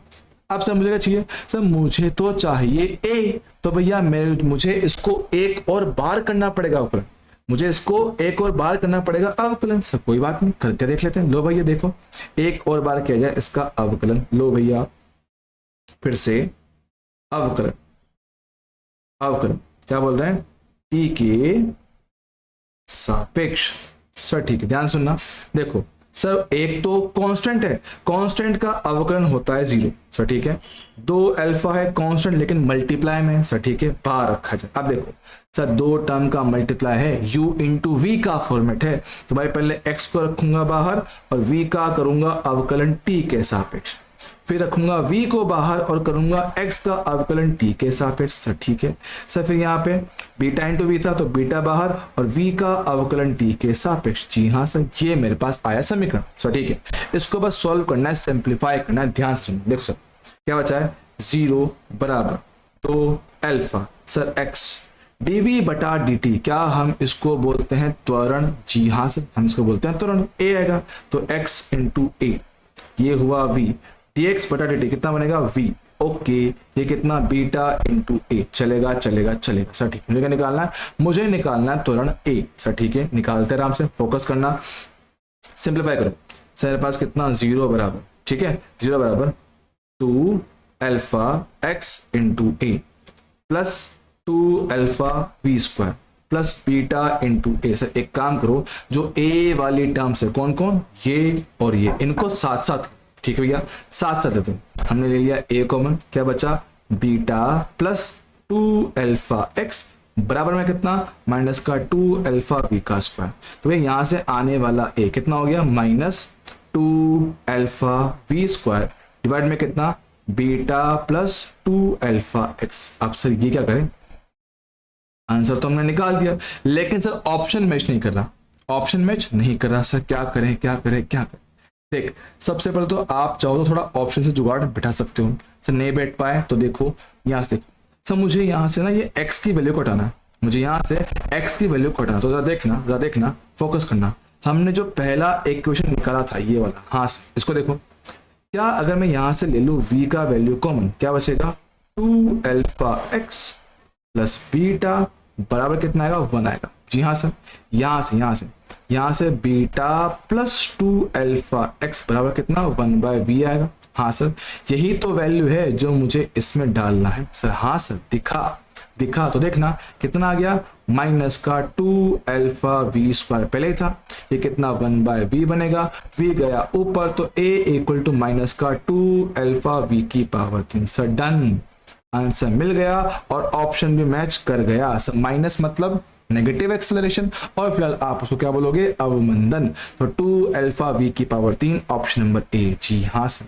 अब सर मुझे क्या चाहिए, सर मुझे तो चाहिए a, तो भैया मुझे इसको एक और बार करना पड़ेगा अवकलन, मुझे इसको एक और बार करना पड़ेगा अवकलन। सर कोई बात नहीं, करके देख लेते हैं। लो भैया देखो, एक और बार किया जाए इसका अवकलन। लो भैया फिर से अवकलन, अवकलन क्या बोल रहे हैं, t के सापेक्ष। सर ठीक है, ध्यान सुनना, देखो सर एक तो कांस्टेंट है, कांस्टेंट का अवकलन होता है 0। सर ठीक है, 2 अल्फा है कांस्टेंट लेकिन मल्टीप्लाई में। सर ठीक है, बाहर रखा जाए। अब देखो सर दो टर्म का मल्टीप्लाई है, u इंटू वी का फॉर्मेट है, तो भाई पहले x को रखूंगा बाहर और v का करूंगा अवकलन t के सापेक्ष, फिर रखूंगा v को बाहर और करूंगा x का अवकलन t के सापेक्ष। सर ठीक है सर, फिर यहाँ पे बीटा इंटू वी था तो बीटा बाहर और v का अवकलन t के सापेक्ष। जी हाँ सर, ये मेरे पास आया समीकरण। सर ठीक है, इसको बस सॉल्व करना है, सिंप्लीफाई करना है। ध्यान से सुनो, देखो सर क्या बचा है, 0 बराबर 2 अल्फा सर x dv बटा dt, क्या हम इसको बोलते हैं त्वरण। जी हाँ सर, हम इसको बोलते हैं त्वरण। a आएगा तो x इंटू a, ये हुआ v, dx बटा dt कितना बनेगा v। ओके, ये कितना बीटा इंटू a, चलेगा चलेगा चलेगा। सर ठीक, मुझे क्या निकालना है, मुझे निकालना है त्वरण a। सर ठीक है, निकालते आराम से, फोकस करना, सिंप्लीफाई करो। सर मेरे पास कितना, 0 बराबर, ठीक है 0 बराबर 2 alpha x into a plus 2 alpha V square plus beta into a. Sir एक काम करो, जो a वाली टर्म्स है कौन कौन, ये और ये, इनको साथ साथ, ठीक है भैया साथ साथ लेते हैं। हमने ले लिया a कॉमन, क्या बचा बीटा प्लस 2 अल्फा x बराबर में कितना, माइनस का 2 अल्फा वी का स्क्वायर। तो भाई यहाँ से आने वाला a कितना हो गया, minus 2 alpha V square divide में कितना, बीटा प्लस 2 अल्फा x। अब सर ये क्या करें, आंसर तो हमने निकाल दिया, लेकिन सर ऑप्शन मैच नहीं कर रहा, ऑप्शन मैच नहीं कर रहा। सर क्या करें क्या करें क्या करें। देख सबसे पहले तो आप चाहो तो थोड़ा ऑप्शन से जुगाड़ बिठा सकते हो। सर नहीं बैठ पाए तो देखो यहाँ से, देखो सर मुझे यहाँ से ना ये x की वैल्यू को हटाना है, मुझे यहाँ से x की वैल्यू को हटाना। तो जरा देखना, फोकस करना। हमने जो पहला इक्वेशन निकाला था ये वाला, हाँ इसको देखो, क्या अगर मैं यहाँ से ले लूँ v का वैल्यू कॉमन, क्या बचेगा 2 अल्फा x प्लस बीटा बराबर कितना आएगा, 1 आएगा। जी हाँ सर, यहाँ से बीटा प्लस 2 अल्फा x बराबर कितना, 1/v आएगा। हाँ सर, यही तो वैल्यू है जो मुझे इसमें डालना है। सर हाँ सर, दिखा, दिखा तो देखना कितना आ गया, माइनस का 2 अल्फा वी स्क्वायर पहले ही था, ये कितना 1/v बनेगा, v गया ऊपर तो a इक्वल टू माइनस का 2 अल्फा v की पावर 3। सर डन, आंसर मिल गया और ऑप्शन भी मैच कर गया। सर माइनस मतलब नेगेटिव एक्सेलरेशन और फिलहाल आप उसको क्या बोलोगे, अवमंदन। तो 2 अल्फा v की पावर 3 ऑप्शन नंबर ए। जी हाँ सर,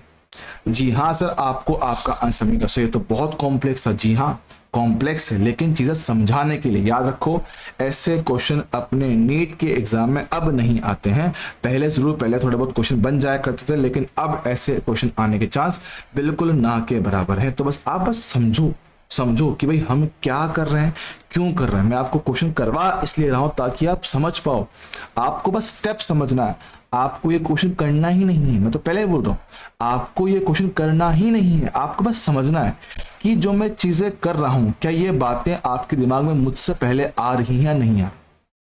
जी हाँ सर, आपको आपका आंसर मिलेगा। सो ये तो बहुत कॉम्प्लेक्स था, जी हाँ कॉम्प्लेक्स है, लेकिन चीजें समझाने के लिए याद रखो, ऐसे क्वेश्चन अपने नीट के एग्जाम में अब नहीं आते हैं। पहले जरूर पहले थोड़े बहुत क्वेश्चन बन जाया करते थे, लेकिन अब ऐसे क्वेश्चन आने के चांस बिल्कुल ना के बराबर है। तो बस आप बस समझो कि भाई हम क्या कर रहे हैं, क्यों कर रहे हैं। मैं आपको क्वेश्चन करवा इसलिए रहा हूं ताकि आप समझ पाओ। आपको बस स्टेप समझना है, आपको ये क्वेश्चन करना ही नहीं है। मैं तो पहले ही बोल रहा हूं, आपको ये क्वेश्चन करना ही नहीं है, आपको बस समझना है कि जो मैं चीजें कर रहा हूं, क्या ये बातें आपके दिमाग में मुझसे पहले आ रही हैं या नहीं आ।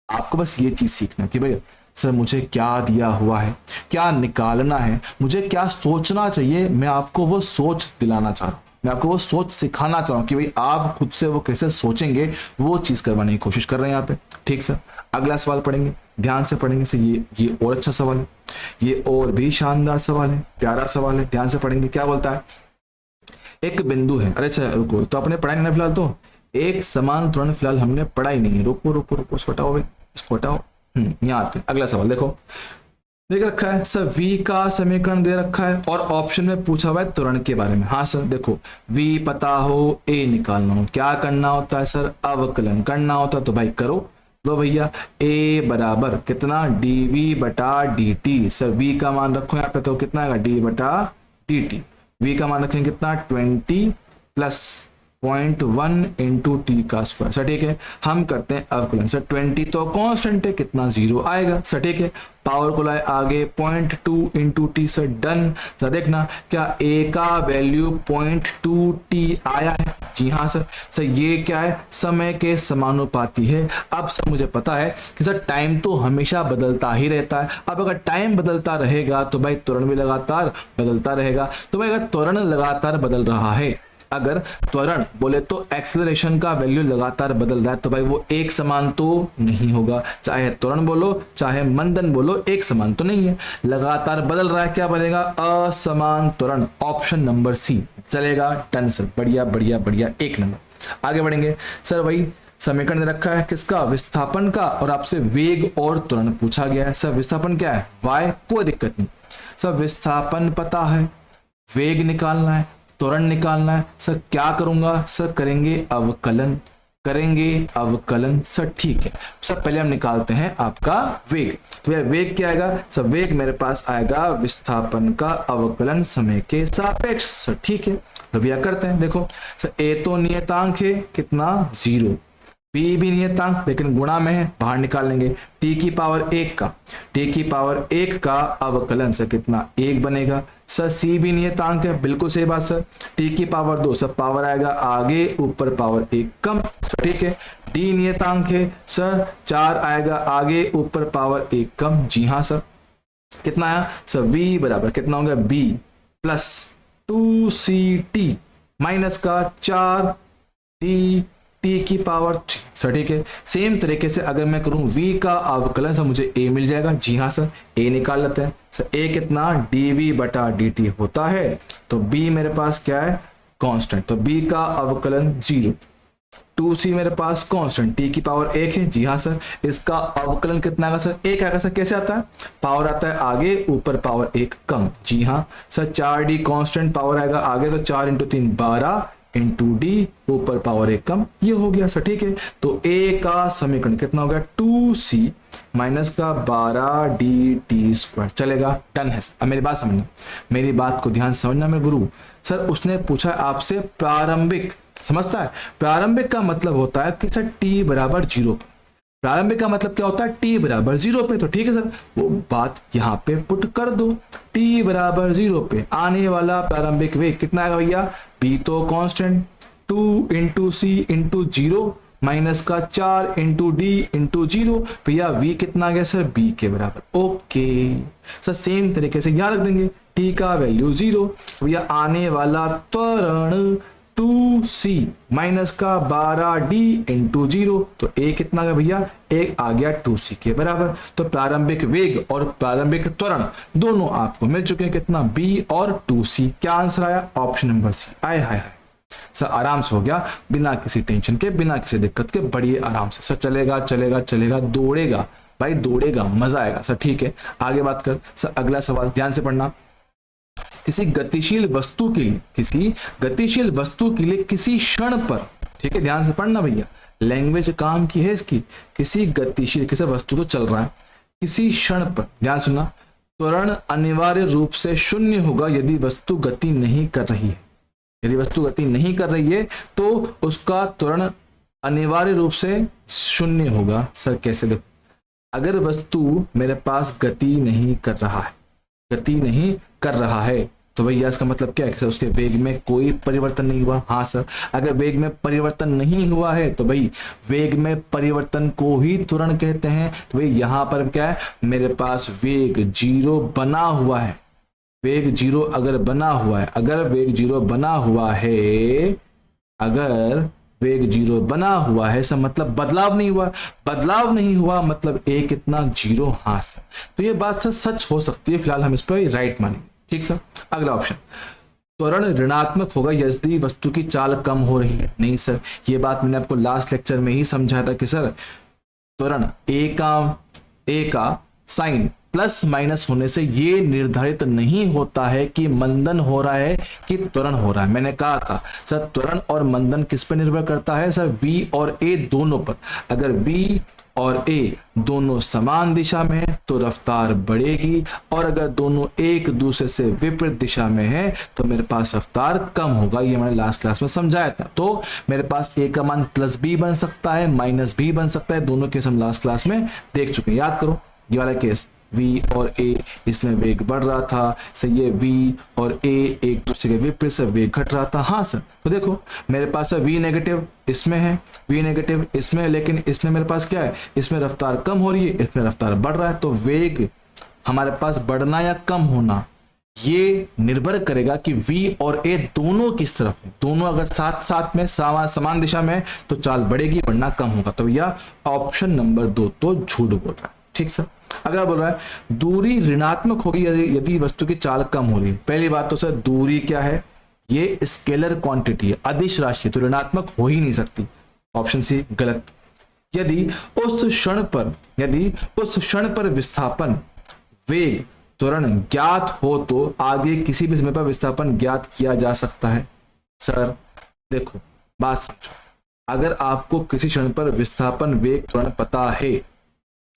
आपको बस ये चीज सीखना कि भाई सर मुझे क्या दिया हुआ है, क्या निकालना है, मुझे क्या सोचना चाहिए, मैं आपको वो सोच दिलाना चाह रहा हूं, मैं आपको वो सोच सिखाना चाहूँ कि भाई आप खुद से वो कैसे सोचेंगे, वो चीज करवाने की कोशिश कर रहे हैं यहाँ पे। ठीक सर, अगला सवाल पढ़ेंगे, ध्यान से पढ़ेंगे सर। ये और अच्छा सवाल है, ये और भी शानदार सवाल है, प्यारा सवाल है, ध्यान से पढ़ेंगे। क्या बोलता है, एक बिंदु है, अरे अच्छा रुको, तो अपने पढ़ाई नहीं ना फिलहाल, तो एक समान त्वरण फिलहाल हमने पढ़ा ही नहीं है। रुको रुको रुको, इसको हटाओ भाई, इसको हटाओ। यहाँ आते हैं, अगला सवाल देखो, देख रखा है सर v का समीकरण दे रखा है और ऑप्शन में पूछा हुआ है त्वरण के बारे में। हाँ सर देखो, v पता हो, a निकालना हो, क्या करना होता है सर, अवकलन करना होता है। तो भाई करो, लो भैया, a बराबर कितना, dv बटा dt। सर v का मान रखो यहाँ पे, तो कितना आएगा, d बटा dt। v का मान रखेंगे कितना, 20 प्लस 0.1 इंटू टी का स्क्वायर। सर ठीक है, हम करते हैं अवकलन। सर 20 तो कांस्टेंट है, कितना 0 आएगा। सर ठीक है, पावर को लाए आगे 0.2 into T. Sir done. Sir देखना क्या a का वैल्यू 0.2 टी आया है। जी हाँ सर। सर ये क्या है, समय के समानुपाती है। अब सर मुझे पता है कि सर टाइम तो हमेशा बदलता ही रहता है। अब अगर टाइम बदलता रहेगा तो भाई त्वरण भी लगातार बदलता रहेगा। तो भाई अगर त्वरण लगातार बदल रहा है, अगर त्वरण बोले तो एक्सेलरेशन का वैल्यू लगातार बदल रहा है, तो भाई वो एक समान तो नहीं होगा। चाहे त्वरण बोलो चाहे मंदन बोलो, एक समान तो नहीं है, लगातार बदल रहा है। क्या बनेगा, असमान त्वरण। ऑप्शन नंबर सी चलेगा। डन सर, बढ़िया बढ़िया बढ़िया, एक नंबर। आगे बढ़ेंगे सर, वही समीकरण दे रखा है किसका, विस्थापन का, और आपसे वेग और त्वरण पूछा गया है। सर विस्थापन क्या है, y, कोई दिक्कत नहीं। सर विस्थापन पता है, वेग निकालना है, त्वरण निकालना है। सर क्या करूंगा, सर करेंगे अवकलन, करेंगे अवकलन। सर ठीक है, सर पहले हम निकालते हैं आपका वेग। तो भैया वेग क्या आएगा, सर वेग मेरे पास आएगा विस्थापन का अवकलन समय के सापेक्ष। सर ठीक है, तो भैया करते हैं। देखो सर ए तो नियतांक है, कितना 0, बी भी नियतांक लेकिन गुणा में है, बाहर निकाल लेंगे। टी की पावर 1 का, टी की पावर 1 का अवकलन से कितना 1 बनेगा। सर सी भी नियतांक है, बिल्कुल सही बात सर। टी की पावर 2, सर पावर आएगा आगे, ऊपर पावर 1 कम। सर ठीक है, डी नियतांक है सर, 4 आएगा आगे, ऊपर पावर 1 कम। जी हाँ सर। कितना आया सर, वी बराबर कितना हो गया, बी प्लस 2ct माइनस का 4d टी की पावर 3। सर ठीक है, सेम तरीके से अगर मैं करूं v का अवकलन, सर मुझे a मिल जाएगा। जी हाँ सर, a निकाल लेते हैं। सर a कितना, dv बटा dt होता है, तो b मेरे पास क्या है, कांस्टेंट, तो b का अवकलन 0। 2c मेरे पास कांस्टेंट, t की पावर 1 है। जी हाँ सर, इसका अवकलन कितना आएगा सर, 1 आएगा। सर कैसे आता है, पावर आता है आगे, ऊपर पावर 1 कम। जी हाँ सर, 4d कांस्टेंट, पावर आएगा आगे, तो 4 इंटू 3 12 इंटू डी, ऊपर पावर 1 कम। ये हो गया सर ठीक है। तो a का समीकरण कितना हो गया, 2c माइनस का 12dt स्क्वायर। चलेगा, डन है सर। अब मेरी बात समझना, मेरी बात को ध्यान समझना मेरे गुरु। सर उसने पूछा आपसे प्रारंभिक, समझता है, प्रारंभिक का मतलब होता है कि सर t बराबर 0 पे। प्रारंभिक का मतलब क्या होता है, t बराबर 0 पे। तो ठीक है सर, वो बात यहाँ पे पुट कर दो। t बराबर 0 पे आने वाला प्रारंभिक वेग कितना आएगा भैया, b तो कांस्टेंट, 2 इंटू सी इंटू 0 माइनस का 4 इंटू डी इंटू 0। भैया v कितना आ गया सर, b के बराबर। ओके सर, सेम तरीके से यहाँ रख देंगे, t का वैल्यू 0। भैया आने वाला त्वरण 2c माइनस का 12d इंटू 0, तो a कितना गया भैया, एक आ गया 2c के बराबर। तो प्रारंभिक वेग और प्रारंभिक त्वरण दोनों आपको मिल चुके हैं, कितना b और 2c। क्या आंसर आया, ऑप्शन नंबर सी। आए हाय हाय सर, आराम से हो गया, बिना किसी टेंशन के, बिना किसी दिक्कत के, बढ़िए आराम से। सर चलेगा चलेगा चलेगा, दौड़ेगा भाई दौड़ेगा, मजा आएगा सर। ठीक है, आगे बात कर सर। अगला सवाल ध्यान से पढ़ना। किसी गतिशील वस्तु के लिए, किसी गतिशील वस्तु के लिए किसी क्षण पर, ठीक है ध्यान से पढ़ना भैया, लैंग्वेज काम की है इसकी। किसी गतिशील, किसी वस्तु तो चल रहा है, किसी क्षण पर, ध्यान सुनना, त्वरण अनिवार्य रूप से शून्य होगा यदि वस्तु गति नहीं कर रही है। यदि वस्तु गति नहीं कर रही है तो उसका त्वरण अनिवार्य रूप से शून्य होगा। सर कैसे, देखो अगर वस्तु मेरे पास गति नहीं कर रहा है, गति नहीं कर रहा है, तो भैया इसका मतलब क्या है कि सर उसके वेग में कोई परिवर्तन नहीं हुआ। हाँ सर, अगर वेग में परिवर्तन नहीं हुआ है तो भाई वेग में परिवर्तन को ही त्वरण कहते हैं। तो भाई यहाँ पर क्या है, मेरे पास वेग 0 बना हुआ है, वेग 0 अगर बना हुआ है, अगर वेग 0 बना हुआ है, अगर वेग 0 बना हुआ है, सब मतलब बदलाव नहीं हुआ, बदलाव नहीं हुआ मतलब a कितना 0। हाँ सर, तो ये बात सर सच हो सकती है, फिलहाल हम इस पर राइट मानेंगे। ठीक सर, अगला ऑप्शन, त्वरण ऋणात्मक होगा यदि वस्तु की चाल कम हो रही है। नहीं सर, ये बात मैंने आपको लास्ट लेक्चर में ही समझाया था कि सर त्वरण a का साइन प्लस माइनस होने से ये निर्धारित नहीं होता है कि मंदन हो रहा है कि त्वरण हो रहा है। मैंने कहा था सर त्वरण और मंदन किस पर निर्भर करता है सर, v और a दोनों पर। अगर v और a दोनों समान दिशा में है तो रफ्तार बढ़ेगी, और अगर दोनों एक दूसरे से विपरीत दिशा में है तो मेरे पास रफ्तार कम होगा। ये मैंने लास्ट क्लास में समझाया था। तो मेरे पास a का मान प्लस b बन सकता है, माइनस b बन सकता है, दोनों केस हम लास्ट क्लास में देख चुके हैं। याद करो ये वाला केस, v और a, इसमें वेग बढ़ रहा था, सही है, v और a एक दूसरे के विपरीत से वेग घट रहा था। हाँ सर, तो देखो मेरे पास v नेगेटिव इसमें है, v नेगेटिव इसमें है, लेकिन इसमें मेरे पास क्या है, इसमें रफ्तार कम हो रही है, इसमें रफ्तार बढ़ रहा है। तो वेग हमारे पास बढ़ना या कम होना ये निर्भर करेगा कि v और a दोनों किस तरफ है। दोनों अगर साथ साथ में समान दिशा में है तो चाल बढ़ेगी, बढ़ना कम होगा। तो यह ऑप्शन नंबर 2 तो झूठ बोल रहा है। ठीक सर, अगला बोल रहा है दूरी ऋणात्मक होगी यदि वस्तु की चाल कम हो रही है। पहली बात तो सर दूरी क्या है, ये स्केलर क्वांटिटी है, अदिश राशि, तो ऋणात्मक हो ही नहीं सकती। ऑप्शन सी गलत। यदि उस क्षण पर विस्थापन वेग त्वरण ज्ञात हो तो आगे किसी भी समय पर विस्थापन ज्ञात किया जा सकता है। सर देखो बात समझो, अगर आपको किसी क्षण पर विस्थापन वेग त्वरण पता है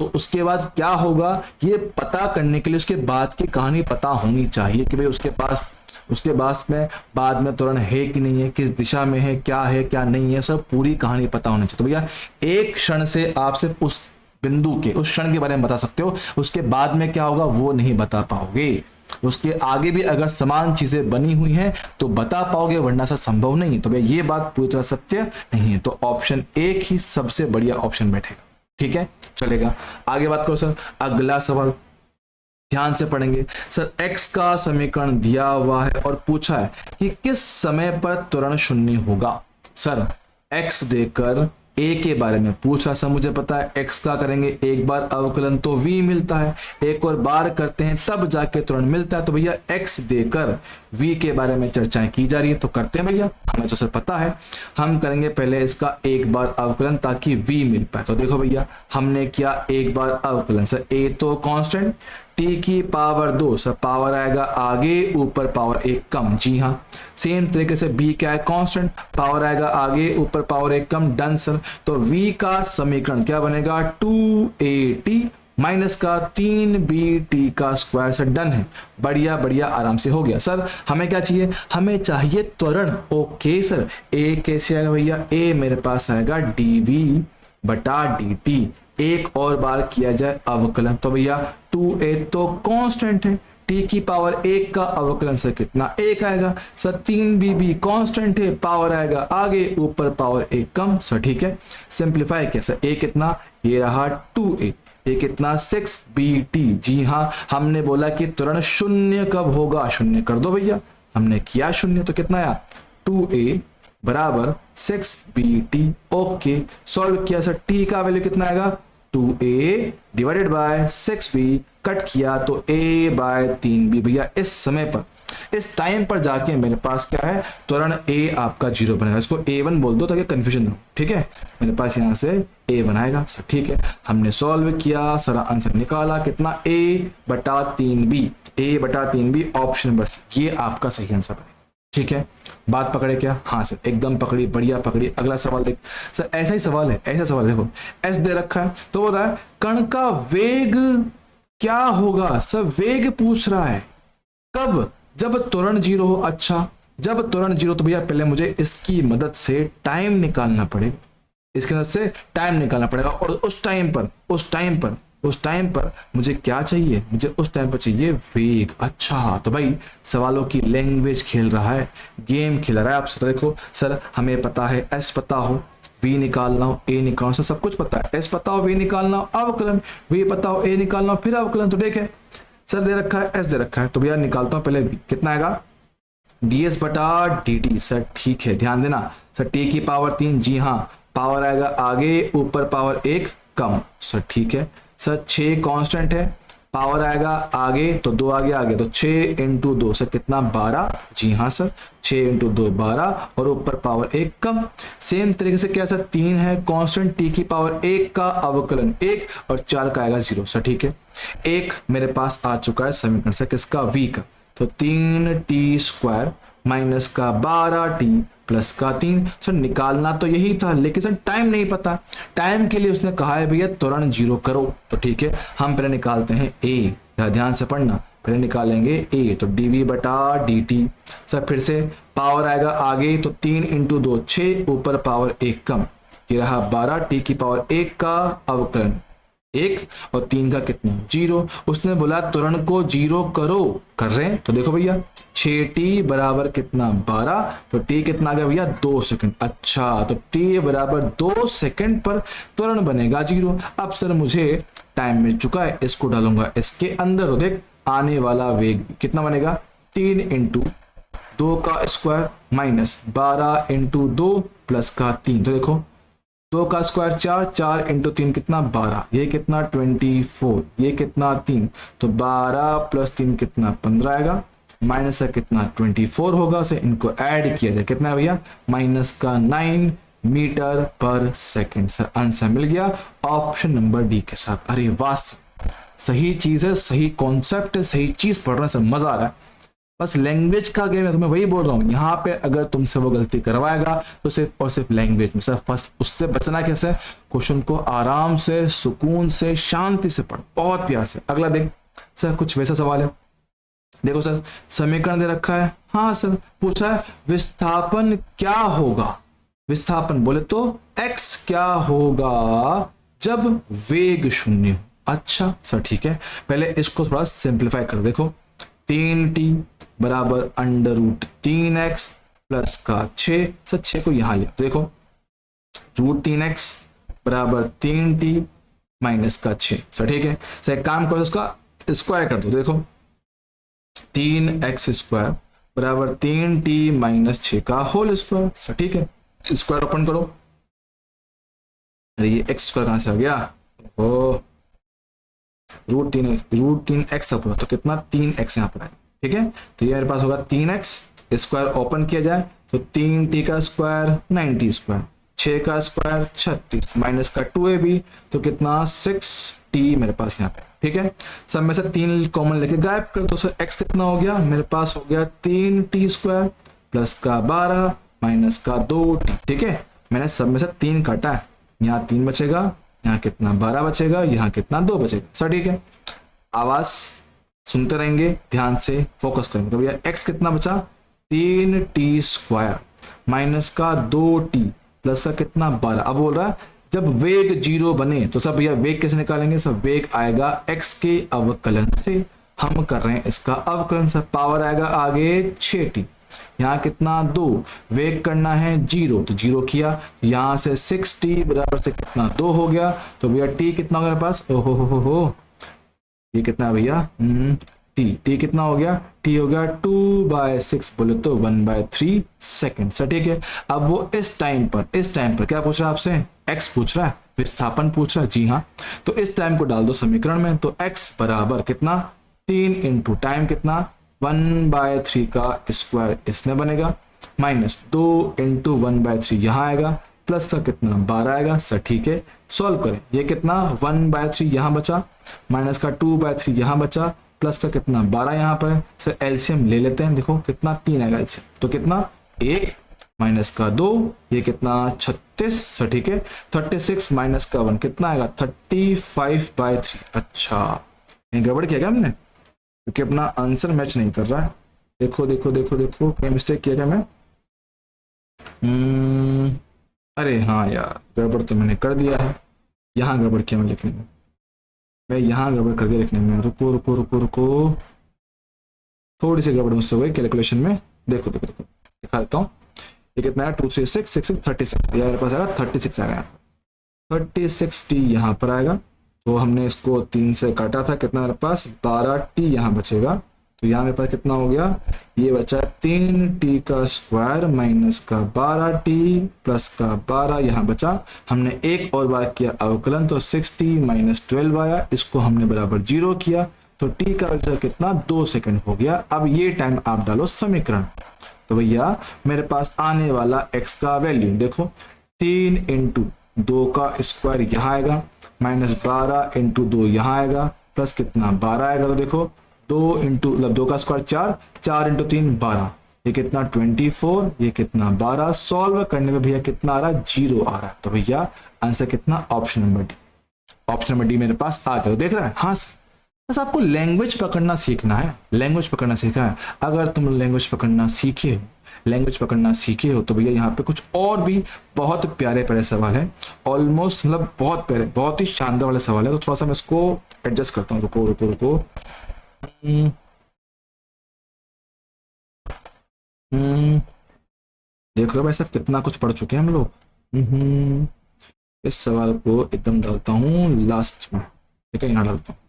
तो उसके बाद क्या होगा, ये पता करने के लिए उसके बाद की कहानी पता होनी चाहिए कि भाई उसके पास में बाद में त्वरण है कि नहीं है, किस दिशा में है क्या नहीं है, सब पूरी कहानी पता होनी चाहिए। तो भैया एक क्षण से आप सिर्फ उस बिंदु के, उस क्षण के बारे में बता सकते हो, उसके बाद में क्या होगा वो नहीं बता पाओगे। उसके आगे भी अगर समान चीजें बनी हुई हैं तो बता पाओगे, वरना सा संभव नहीं है। तो भैया ये बात पूरी तरह सत्य नहीं है। तो ऑप्शन एक ही सबसे बढ़िया ऑप्शन बैठेगा। ठीक है, चलेगा। आगे बात करो सर, अगला सवाल ध्यान से पढ़ेंगे। सर x का समीकरण दिया हुआ है और पूछा है कि किस समय पर त्वरण शून्य होगा। सर x देकर a के बारे में पूछा, सर मुझे पता है x का करेंगे एक बार अवकलन तो v मिलता है, एक और बार करते हैं तब जाके त्वरण मिलता है। तो भैया x देकर v के बारे में चर्चाएं की जा रही है, तो करते हैं भैया, हमें तो सर पता है। हम करेंगे पहले इसका एक बार अवकलन ताकि v मिल पाए। तो देखो भैया हमने किया एक बार अवकलन, सर a तो कांस्टेंट, t की पावर 2, सर पावर आएगा आगे, ऊपर पावर 1 कम। जी हाँ, सेम तरीके से b क्या है कांस्टेंट, पावर आएगा आगे, ऊपर पावर 1 कम। Done sir. तो v का समीकरण क्या बनेगा, 2at माइनस का 3bt का स्क्वायर। सर डन है, बढ़िया बढ़िया, आराम से हो गया। सर हमें क्या चाहिए, हमें चाहिए त्वरण। ओके सर, a कैसे आएगा भैया, a मेरे पास आएगा dv बटा dt, एक और बार किया जाए अवकलन तो भैया 2a तो कांस्टेंट है, t की पावर 1 का अवकलन से कितना 1 आएगा। सर 3bb कांस्टेंट है, पावर आएगा आगे, ऊपर पावर 1 कम। सर ठीक है, सिंप्लीफाई कैसे, a कितना, ये रहा 2a, ये कितना 6bt। जी हाँ, हमने बोला कि त्वरण शून्य कब होगा, शून्य कर दो भैया, हमने किया शून्य, तो कितना आया 2a बराबर 6bt। ओके, सॉल्व किया सर, t का वैल्यू कितना आएगा 2a divided by 6b, cut किया तो a बाय 3b। भैया इस समय पर, इस टाइम पर जाके मेरे पास क्या है, त्वरण a आपका 0 बनेगा। इसको a1 बोल दो ताकि कंफ्यूजन ना हो, ठीक है। मेरे पास यहाँ से a बनाएगा सर, ठीक है। हमने सॉल्व किया सर, आंसर निकाला कितना, a बटा 3b, a बटा 3b, ऑप्शन नंबर सी, ये आपका सही आंसर बनेगा, ठीक है। बात पकड़े क्या? हाँ सर, एकदम पकड़ी, बढ़िया पकड़ी। अगला सवाल देख सर, ऐसा ही सवाल है, ऐसा सवाल देखो, एस दे रखा है तो बोल रहा है कण का वेग क्या होगा। सर वेग पूछ रहा है कब, जब त्वरण 0 हो। अच्छा, जब त्वरण 0 तो भैया पहले मुझे इसकी मदद से टाइम निकालना पड़ेगा, इसकी मदद से टाइम निकालना पड़ेगा। और उस टाइम पर मुझे क्या चाहिए, मुझे उस टाइम पर चाहिए वेग। अच्छा, तो भाई सवालों की लैंग्वेज खेल रहा है, गेम खेल रहा है आपसे। तो देखो सर, हमें पता है एस पता हो, वी निकालना हो, ए निकालना, सर सब कुछ पता है। एस पता हो, वी निकालना हो, अवकलन, वी पता हो, ए निकालना हो, फिर अवकलन। तो देखे सर दे रखा है, एस दे रखा है, तो भैया निकालता हूं पहले वी, कितना आएगा ds बटा dt। सर ठीक है, ध्यान देना सर, t की पावर 3, जी हाँ, पावर आएगा आगे, ऊपर पावर 1 कम। सर ठीक है सर, 6 कांस्टेंट है, पावर आएगा आगे तो 2 आगे, तो 6 इंटू 2 सर कितना 12, जी हाँ सर, 6 इंटू 2 12, और ऊपर पावर 1 कम। सेम तरीके से क्या सर, 3 है कांस्टेंट, t की पावर 1 का अवकलन 1 और 4 का आएगा 0। सर ठीक है, एक मेरे पास आ चुका है समीकरण से किसका, v का। तो 3t² माइनस का 12t प्लस का 3। सर निकालना तो यही था, लेकिन सर टाइम नहीं पता। टाइम के लिए उसने कहा है भैया त्वरण 0 करो, तो ठीक है हम पहले निकालते हैं a, ध्यान से पढ़ना, पहले निकालेंगे a, तो dv बटा dt। सर फिर से पावर आएगा आगे, तो 3 इंटू 2 6, ऊपर पावर 1 कम, ये रहा 12, t की पावर 1 का अवकलन 1 और 3 का कितना 0। उसने बोला त्वरण को 0 करो, कर रहे हैं। तो देखो भैया 6t बराबर कितना 12, तो t कितना आ गया भैया 2 सेकंड। अच्छा, तो t बराबर 2 सेकंड पर त्वरण बनेगा 0। अब सर मुझे टाइम मिल चुका है, इसको डालूंगा इसके अंदर, तो देख आने वाला वेग कितना बनेगा 3 इंटू 2 का स्क्वायर माइनस 12 इंटू 2 प्लस का 3। तो देखो 2 का स्क्वायर 4, 4 इंटू 3 कितना 12, ये कितना 24, ये कितना 3, तो 12 प्लस 3 कितना 15 आएगा, माइनस का कितना 24 होगा। से इनको ऐड किया जाए कितना है भैया, माइनस का 9 मीटर पर सेकंड। सर आंसर मिल गया ऑप्शन नंबर डी के साथ। अरे वाह, सही चीज है, सही कॉन्सेप्ट है, सही चीज पढ़ रहे हैं सर, मजा आ रहा है। बस लैंग्वेज का गेम है, तो मैं वही बोल रहा हूँ, यहाँ पे अगर तुमसे वो गलती करवाएगा तो सिर्फ और सिर्फ लैंग्वेज में। सर फर्स्ट उससे बचना कैसे, क्वेश्चन को आराम से, सुकून से, शांति से पढ़, बहुत प्यार से। अगला देख सर, कुछ वैसा सवाल है, देखो सर समीकरण दे रखा है। हाँ सर, पूछा है विस्थापन क्या होगा, विस्थापन बोले तो x क्या होगा जब वेग 0 हो। अच्छा सर ठीक है, पहले इसको थोड़ा सिंप्लीफाई कर देखो, 3t बराबर √3x प्लस का 6। सर 6 को यहां लिया, तो देखो √3x बराबर 3t माइनस का 6। सर ठीक है, सर एक काम करो, इसका स्क्वायर कर दो, देखो 3x² बराबर 3t माइनस 6 का होल स्क्वायर। सर ठीक है, स्क्वायर ओपन करो, अरे ये x² कहां से आ गया, ओ √3x था पूरा, तो कितना 3x यहाँ पर आएगा। ठीक है, तो ये मेरे पास होगा 3x, स्क्वायर ओपन किया जाए तो 3t का स्क्वायर 9t², 6 का स्क्वायर 36 माइनस का 2ab, तो कितना 6t मेरे पास यहाँ पे। ठीक है, सब में से 3 कॉमन लेके गायब कर दो। सर x कितना हो गया मेरे पास, हो गया 3t² प्लस का 12 माइनस का 2t। ठीक है, मैंने सब में से 3 काटा है, यहाँ 3 बचेगा, यहाँ कितना 12 बचेगा, यहाँ कितना 2 बचेगा। सर ठीक है, आवाज सुनते रहेंगे, ध्यान से फोकस करेंगे। तो भैया x कितना बचा 3t² माइनस का 2t प्लस का कितना 12। अब बोल रहा है जब वेग 0 बने, तो सब भैया वेग कैसे निकालेंगे, सब वेग आएगा x के अवकलन से, हम कर रहे हैं इसका अवकलन। सब पावर आएगा आगे 6t, यहाँ कितना 2, वेग करना है 0, तो 0 किया, यहाँ से 6t बराबर से कितना 2 हो गया। तो भैया t कितना होगा मेरे पास, ओहो हो, ये कितना भैया t कितना हो गया, t हो गया 2 2/6 बोले तो 1/3 सेकेंड से, ठीक है। अब वो इस टाइम पर क्या पूछ रहा है आपसे, x पूछ रहा है, विस्थापन पूछ रहा है, जी हाँ। तो इस टाइम को डाल दो समीकरण में, तो x बराबर कितना 3 इंटू टाइम कितना 1/3 का स्क्वायर इसमें बनेगा, माइनस 2 इंटू 1/3 यहाँ आएगा, प्लस का कितना 12 आएगा सर, ठीक है। सॉल्व करें, ये कितना 1/3 यहाँ बचा, माइनस का 2/3 यहाँ बचा, प्लस का कितना 12 यहाँ पर है सर। एलसीएम ले लेते हैं, देखो कितना 3 आएगा एलसीएम, तो कितना 1 माइनस का 2, ये कितना 36 सर, ठीक है। 36 माइनस का 1 कितना आएगा 35/3। अच्छा ये गड़बड़ किया क्या हमने, क्योंकि अपना आंसर मैच नहीं कर रहा है। देखो देखो देखो देखो क्या मिस्टेक किया क्या मैं, अरे हाँ यार गड़बड़ तो मैंने कर दिया है, यहाँ गड़बड़ किया मैं लिखने में, मैं यहाँ गड़बड़ कर दिया लिखने में। रुको रुको रुको रुको, थोड़ी सी गड़बड़ मुझसे हो गई कैलकुलेशन में। देखो देखो देखो दिखा देता हूँ, ये कितना है 2 3 6 6 36, ये मेरे पास आएगा 36 आएगा, 36t यहाँ पर आएगा। तो हमने इसको 3 से काटा था, कितना मेरे पास 12t यहाँ बचेगा, तो यहाँ मेरे पास कितना हो गया, ये बचा 3t का स्क्वायर माइनस का 12t प्लस का 12 यहाँ बचा। हमने एक और बार किया अवकलन, तो 6t माइनस 12 आया, इसको हमने बराबर 0 किया, तो t का वैल्यू कितना 2 सेकंड हो गया। अब ये टाइम आप डालो समीकरण, तो भैया मेरे पास आने वाला x का वैल्यू देखो 3 इंटू 2 का स्क्वायर यहाँ आएगा, माइनस 12 इंटू 2 यहाँ आएगा, प्लस कितना 12 आएगा। तो देखो 2 इंटू मतलब 2 का स्क्वायर 4, 4 इंटू 3 12, ये कितना 24, ये कितना 12। सॉल्व करने में भैया कितना आ रहा है 0 आ रहा है, तो भैया आंसर कितना option number D, option number D मेरे पास आ गया। देख रहा है, हाँ बस आपको लैंग्वेज पकड़ना सीखना है, लैंग्वेज पकड़ना सीखना है। अगर तुम लैंग्वेज पकड़ना सीखे हो तो भैया यहाँ पे कुछ और भी बहुत प्यारे प्यारे सवाल हैं, ऑलमोस्ट मतलब बहुत प्यारे, बहुत ही शानदार वाले सवाल है। तो थोड़ा सा मैं इसको एडजस्ट करता हूँ, रुको रुको रुको। देख लो भाई साहब कितना कुछ पढ़ चुके हैं हम लोग। इस सवाल को एकदम डालता हूँ लास्ट में, ठीक है, यहाँ डालता हूँ।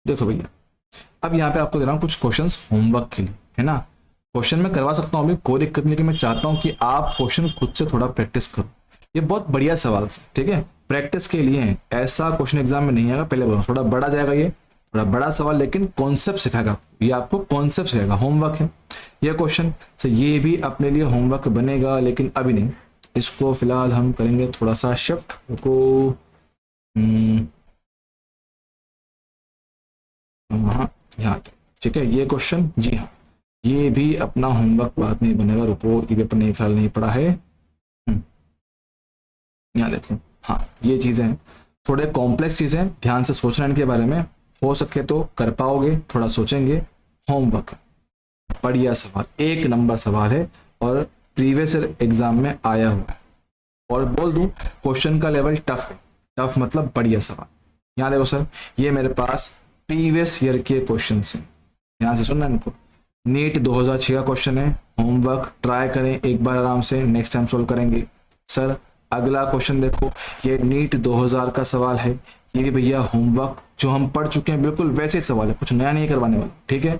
देखो भैया अब यहाँ पे आपको दे रहा हूँ कुछ क्वेश्चंस होमवर्क के लिए, है ना। क्वेश्चन मैं करवा सकता हूँ अभी, कोई दिक्कत नहीं, कि मैं चाहता हूँ कि आप क्वेश्चन खुद से थोड़ा प्रैक्टिस करो। ये बहुत बढ़िया सवाल है, ठीक है, प्रैक्टिस के लिए है। ऐसा क्वेश्चन एग्जाम में नहीं आएगा, पहले बोलो थोड़ा बड़ा जाएगा, ये थोड़ा बड़ा सवाल, लेकिन कॉन्सेप्ट सिखाएगा, ये आपको कॉन्सेप्ट सिखाएगा। होमवर्क है ये क्वेश्चन, तो ये भी अपने लिए होमवर्क बनेगा, लेकिन अभी नहीं, इसको फिलहाल हम करेंगे थोड़ा सा शिफ्ट। रुको, हाँ यहाँ, ठीक है, ये क्वेश्चन, जी हाँ, ये भी अपना होमवर्क बाद में बनेगा। रुको, ये भी अपन ने फिलहाल नहीं पढ़ा है। यहाँ देखो, हाँ ये चीजें हैं, थोड़े कॉम्प्लेक्स चीजें, ध्यान से सोचना इनके बारे में, हो सके तो कर पाओगे, थोड़ा सोचेंगे। होमवर्क बढ़िया सवाल, 1 नंबर सवाल है, और प्रीवियस एग्जाम में आया हुआ है, और बोल दूं क्वेश्चन का लेवल टफ है, टफ मतलब बढ़िया सवाल। यहाँ देखो सर, ये मेरे पास प्रीवियस ईयर के क्वेश्चन हैं, यहाँ से सुनना इनको। नीट 2006 का क्वेश्चन है, होमवर्क ट्राई करें एक बार आराम से, नेक्स्ट टाइम सोल्व करेंगे। सर अगला क्वेश्चन देखो, ये नीट 2000 का सवाल है, ये भी भैया होमवर्क जो हम पढ़ चुके हैं बिल्कुल वैसे ही सवाल है, कुछ नया नहीं करवाने वाला, ठीक है,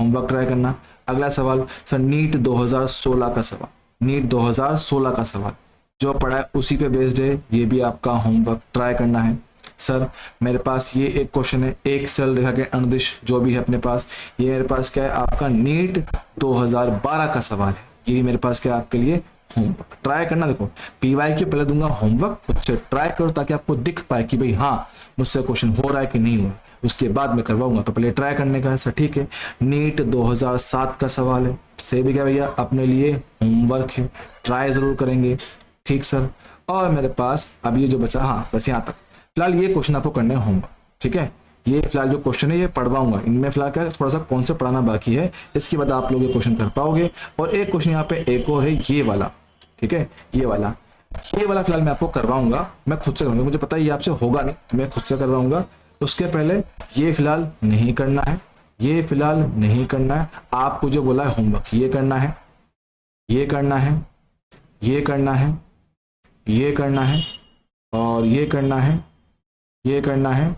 होमवर्क ट्राई करना। अगला सवाल सर नीट 2016 का सवाल, नीट 2016 का सवाल जो पढ़ा है उसी पे बेस्ड है, ये भी आपका होमवर्क ट्राई करना है। सर मेरे पास ये एक क्वेश्चन है, एक सरल रेखा के अनुदिश जो भी है अपने पास, ये मेरे पास क्या है आपका नीट 2012 का सवाल है, ये भी मेरे पास क्या है आपके लिए होमवर्क ट्राई करना। देखो PYQ पहले दूंगा, होमवर्क खुद से ट्राई करो ताकि आपको दिख पाए कि भाई हाँ मुझसे क्वेश्चन हो रहा है कि नहीं हो रहा है, उसके बाद में करवाऊंगा, तो पहले ट्राई करने का है सर, ठीक है। नीट 2007 का सवाल है, से भी क्या भैया अपने लिए होमवर्क है, ट्राई जरूर करेंगे, ठीक सर। और मेरे पास अब ये जो बचा, हाँ बस यहाँ तक फिलहाल ये क्वेश्चन आपको करने होंगे, ठीक है। ये फिलहाल जो क्वेश्चन है ये पढ़वाऊंगा, इनमें फिलहाल क्या थोड़ा सा कॉन्सेप्ट पढ़ाना बाकी है, इसके बाद आप लोग ये क्वेश्चन कर पाओगे। और एक क्वेश्चन यहाँ पे एक और है, ये वाला, ठीक है, ये वाला फिलहाल मैं आपको करवाऊंगा, मैं खुद से करूंगा, मुझे पता है ये आपसे होगा नहीं, तो मैं खुद से करवाऊंगा। उसके पहले ये फिलहाल नहीं करना है, ये फिलहाल नहीं करना है, आपको जो बोला है होमवर्क ये करना है, ये करना है, ये करना है, ये करना है, और ये करना है, ये करना है,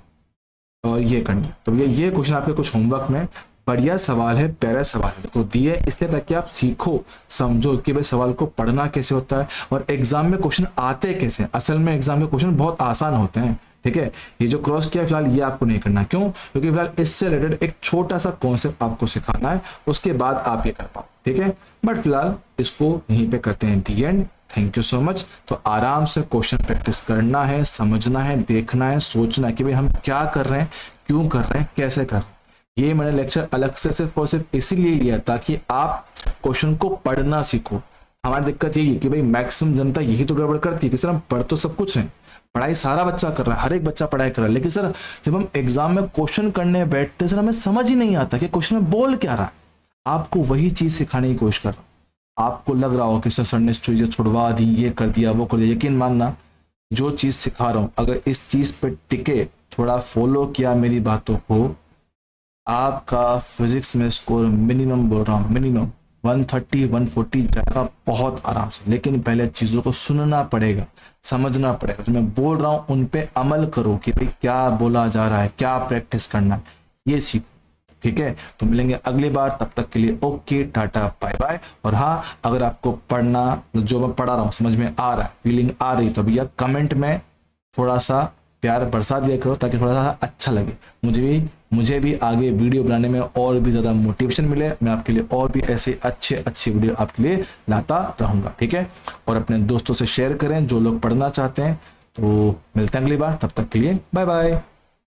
और ये करना है। तो ये क्वेश्चन आपके कुछ होमवर्क में बढ़िया सवाल है, प्यारा सवाल है, देखो दिए इसलिए ताकि आप सीखो, समझो कि भाई सवाल को पढ़ना कैसे होता है और एग्जाम में क्वेश्चन आते कैसे हैं। असल में एग्जाम में क्वेश्चन बहुत आसान होते हैं, ठीक है। ये जो क्रॉस किया फिलहाल ये आपको नहीं करना, क्यों? क्योंकि फिलहाल इससे रिलेटेड एक छोटा सा कॉन्सेप्ट आपको सिखाना है, उसके बाद आप ये कर पाओ, ठीक है। बट फिलहाल इसको यहीं पे करते हैं the end. Thank you so much. तो आराम से क्वेश्चन प्रैक्टिस करना है, समझना है, देखना है, सोचना है कि भाई हम क्या कर रहे हैं, क्यों कर रहे हैं, कैसे कर रहे हैं। ये मैंने लेक्चर अलग से सिर्फ और सिर्फ इसीलिए लिया ताकि आप क्वेश्चन को पढ़ना सीखो। हमारी दिक्कत यही है कि भाई मैक्सिमम जनता यही तो गड़बड़ करती है कि सर हम पढ़ तो सब कुछ हैं, पढ़ाई सारा बच्चा कर रहा है, हर एक बच्चा पढ़ाई कर रहा है, लेकिन सर जब हम एग्जाम में क्वेश्चन करने बैठते सर हमें समझ ही नहीं आता कि क्वेश्चन में बोल क्या रहा है। आपको वही चीज सिखाने की कोशिश कर रहा हूं। आपको लग रहा हो कि सर ने चीजें छुड़वा दी, ये कर दिया, वो कर दिया, यकीन मानना जो चीज सिखा रहा हूं अगर इस चीज पे टिके, थोड़ा फॉलो किया मेरी बातों को, आपका फिजिक्स में स्कोर मिनिमम बोल रहा हूँ, मिनिमम 130 140 जाएगा बहुत आराम से। लेकिन पहले चीजों को सुनना पड़ेगा, समझना पड़ेगा, जो मैं बोल रहा हूँ उन पे अमल करो कि भाई क्या बोला जा रहा है, क्या प्रैक्टिस करना है, ये सीखो, ठीक है। तो मिलेंगे अगली बार, तब तक के लिए ओके, टाटा, बाय बाय। और हाँ, अगर आपको पढ़ना जो मैं पढ़ा रहा हूँ समझ में आ रहा है, फीलिंग आ रही, तो भैया कमेंट में थोड़ा सा प्यार बरसा दिया करो ताकि थोड़ा सा अच्छा लगे, मुझे भी आगे वीडियो बनाने में और भी ज़्यादा मोटिवेशन मिले। मैं आपके लिए और भी ऐसे अच्छे वीडियो आपके लिए लाता रहूँगा, ठीक है। और अपने दोस्तों से शेयर करें जो लोग पढ़ना चाहते हैं। तो मिलते हैं अगली बार, तब तक के लिए बाय बाय।